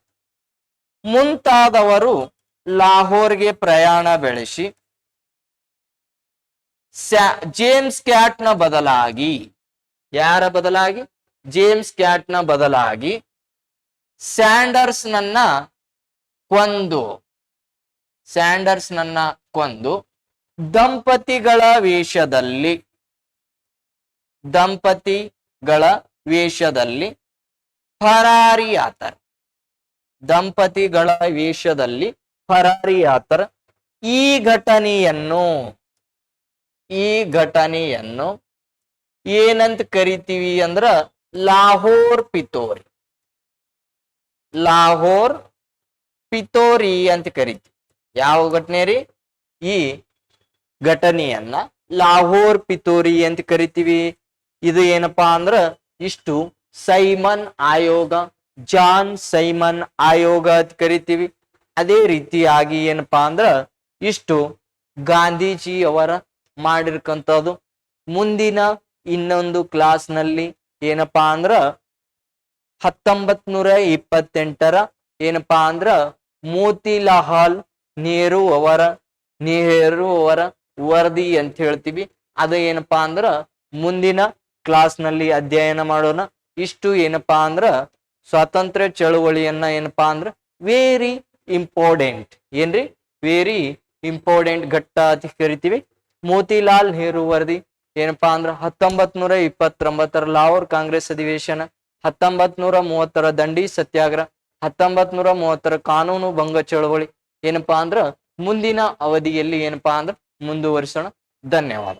ಮುಂತಾದವರು ಲಾಹೋರ್ಗೆ ಪ್ರಯಾಣ ಬೆಳೆಸಿ ಜೇಮ್ಸ್ ಕ್ಯಾಟ್ನ ಬದಲಾಗಿ, ಯಾರ ಬದಲಾಗಿ? ಜೇಮ್ಸ್ ಕ್ಯಾಟ್ನ ಬದಲಾಗಿ ಸ್ಯಾಂಡರ್ಸ್ ನನ್ನ ಕೊಂದು ದಂಪತಿಗಳ ವೇಷದಲ್ಲಿ ದಂಪತಿಗಳ ವೇಷದಲ್ಲಿ ಫರಾರಿಯಾತರ್. ದಂಪತಿಗಳ ವೇಷದಲ್ಲಿ ಫರಾರಿಯಾತರ್. ಈ ಘಟನೆಯನ್ನು ಏನಂತ ಕರಿತೀವಿ ಅಂದ್ರ ಲಾಹೋರ್ ಪಿತೋರಿ. ಲಾಹೋರ್ ಪಿತೋರಿ ಅಂತ ಕರಿತೀವಿ. ಯಾವ ಘಟನೆ ರೀ? ಈ ಘಟನೆಯನ್ನ ಲಾಹೋರ್ ಪಿತೋರಿ ಅಂತ ಕರಿತೀವಿ. ಇದು ಏನಪ್ಪಾ ಅಂದ್ರ ಇಷ್ಟು ಸೈಮನ್ ಆಯೋಗ, ಜಾನ್ ಸೈಮನ್ ಆಯೋಗ ಅಂತ ಕರಿತೀವಿ. ಅದೇ ರೀತಿಯಾಗಿ ಏನಪ್ಪಾ ಅಂದ್ರ ಇಷ್ಟು ಗಾಂಧೀಜಿ ಅವರ ಮಾಡಿರ್ಕಂಥದ್ದು. ಮುಂದಿನ ಇನ್ನೊಂದು ಕ್ಲಾಸ್ ನಲ್ಲಿ ಏನಪ್ಪಾ ಅಂದ್ರ 1928 ಏನಪ್ಪಾ ಅಂದ್ರ ಮೋತಿಲಾಲ್ ನೆಹರು ಅವರ ವರದಿ ಅಂತ ಹೇಳ್ತೀವಿ. ಅದು ಏನಪ್ಪಾ ಅಂದ್ರ ಮುಂದಿನ ಕ್ಲಾಸ್ ನಲ್ಲಿ ಅಧ್ಯಯನ ಮಾಡೋಣ. ಇಷ್ಟು ಏನಪ್ಪಾ ಅಂದ್ರ ಸ್ವಾತಂತ್ರ್ಯ ಚಳುವಳಿಯನ್ನ ಏನಪ್ಪಾ ಅಂದ್ರ ವೆರಿ ಇಂಪಾರ್ಟೆಂಟ್ ಏನ್ರಿ, ವೆರಿ ಇಂಪಾರ್ಟೆಂಟ್ ಘಟ್ಟ ಅಂತ ಕರಿತೀವಿ. ಮೋತಿಲಾಲ್ ನೆಹರು ವರದಿ ಏನಪ್ಪಾ ಅಂದ್ರ 1929 ಲಾಹೋರ್ ಕಾಂಗ್ರೆಸ್ ಅಧಿವೇಶನ, 1930 ದಂಡಿ ಸತ್ಯಾಗ್ರಹ, 1930 ಕಾನೂನು ಭಂಗ ಚಳವಳಿ ಏನಪ್ಪಾ ಅಂದ್ರ ಮುಂದಿನ ಅವಧಿಯಲ್ಲಿ ಏನಪ್ಪಾ ಅಂದ್ರ ಮುಂದುವರಿಸೋಣ. ಧನ್ಯವಾದ.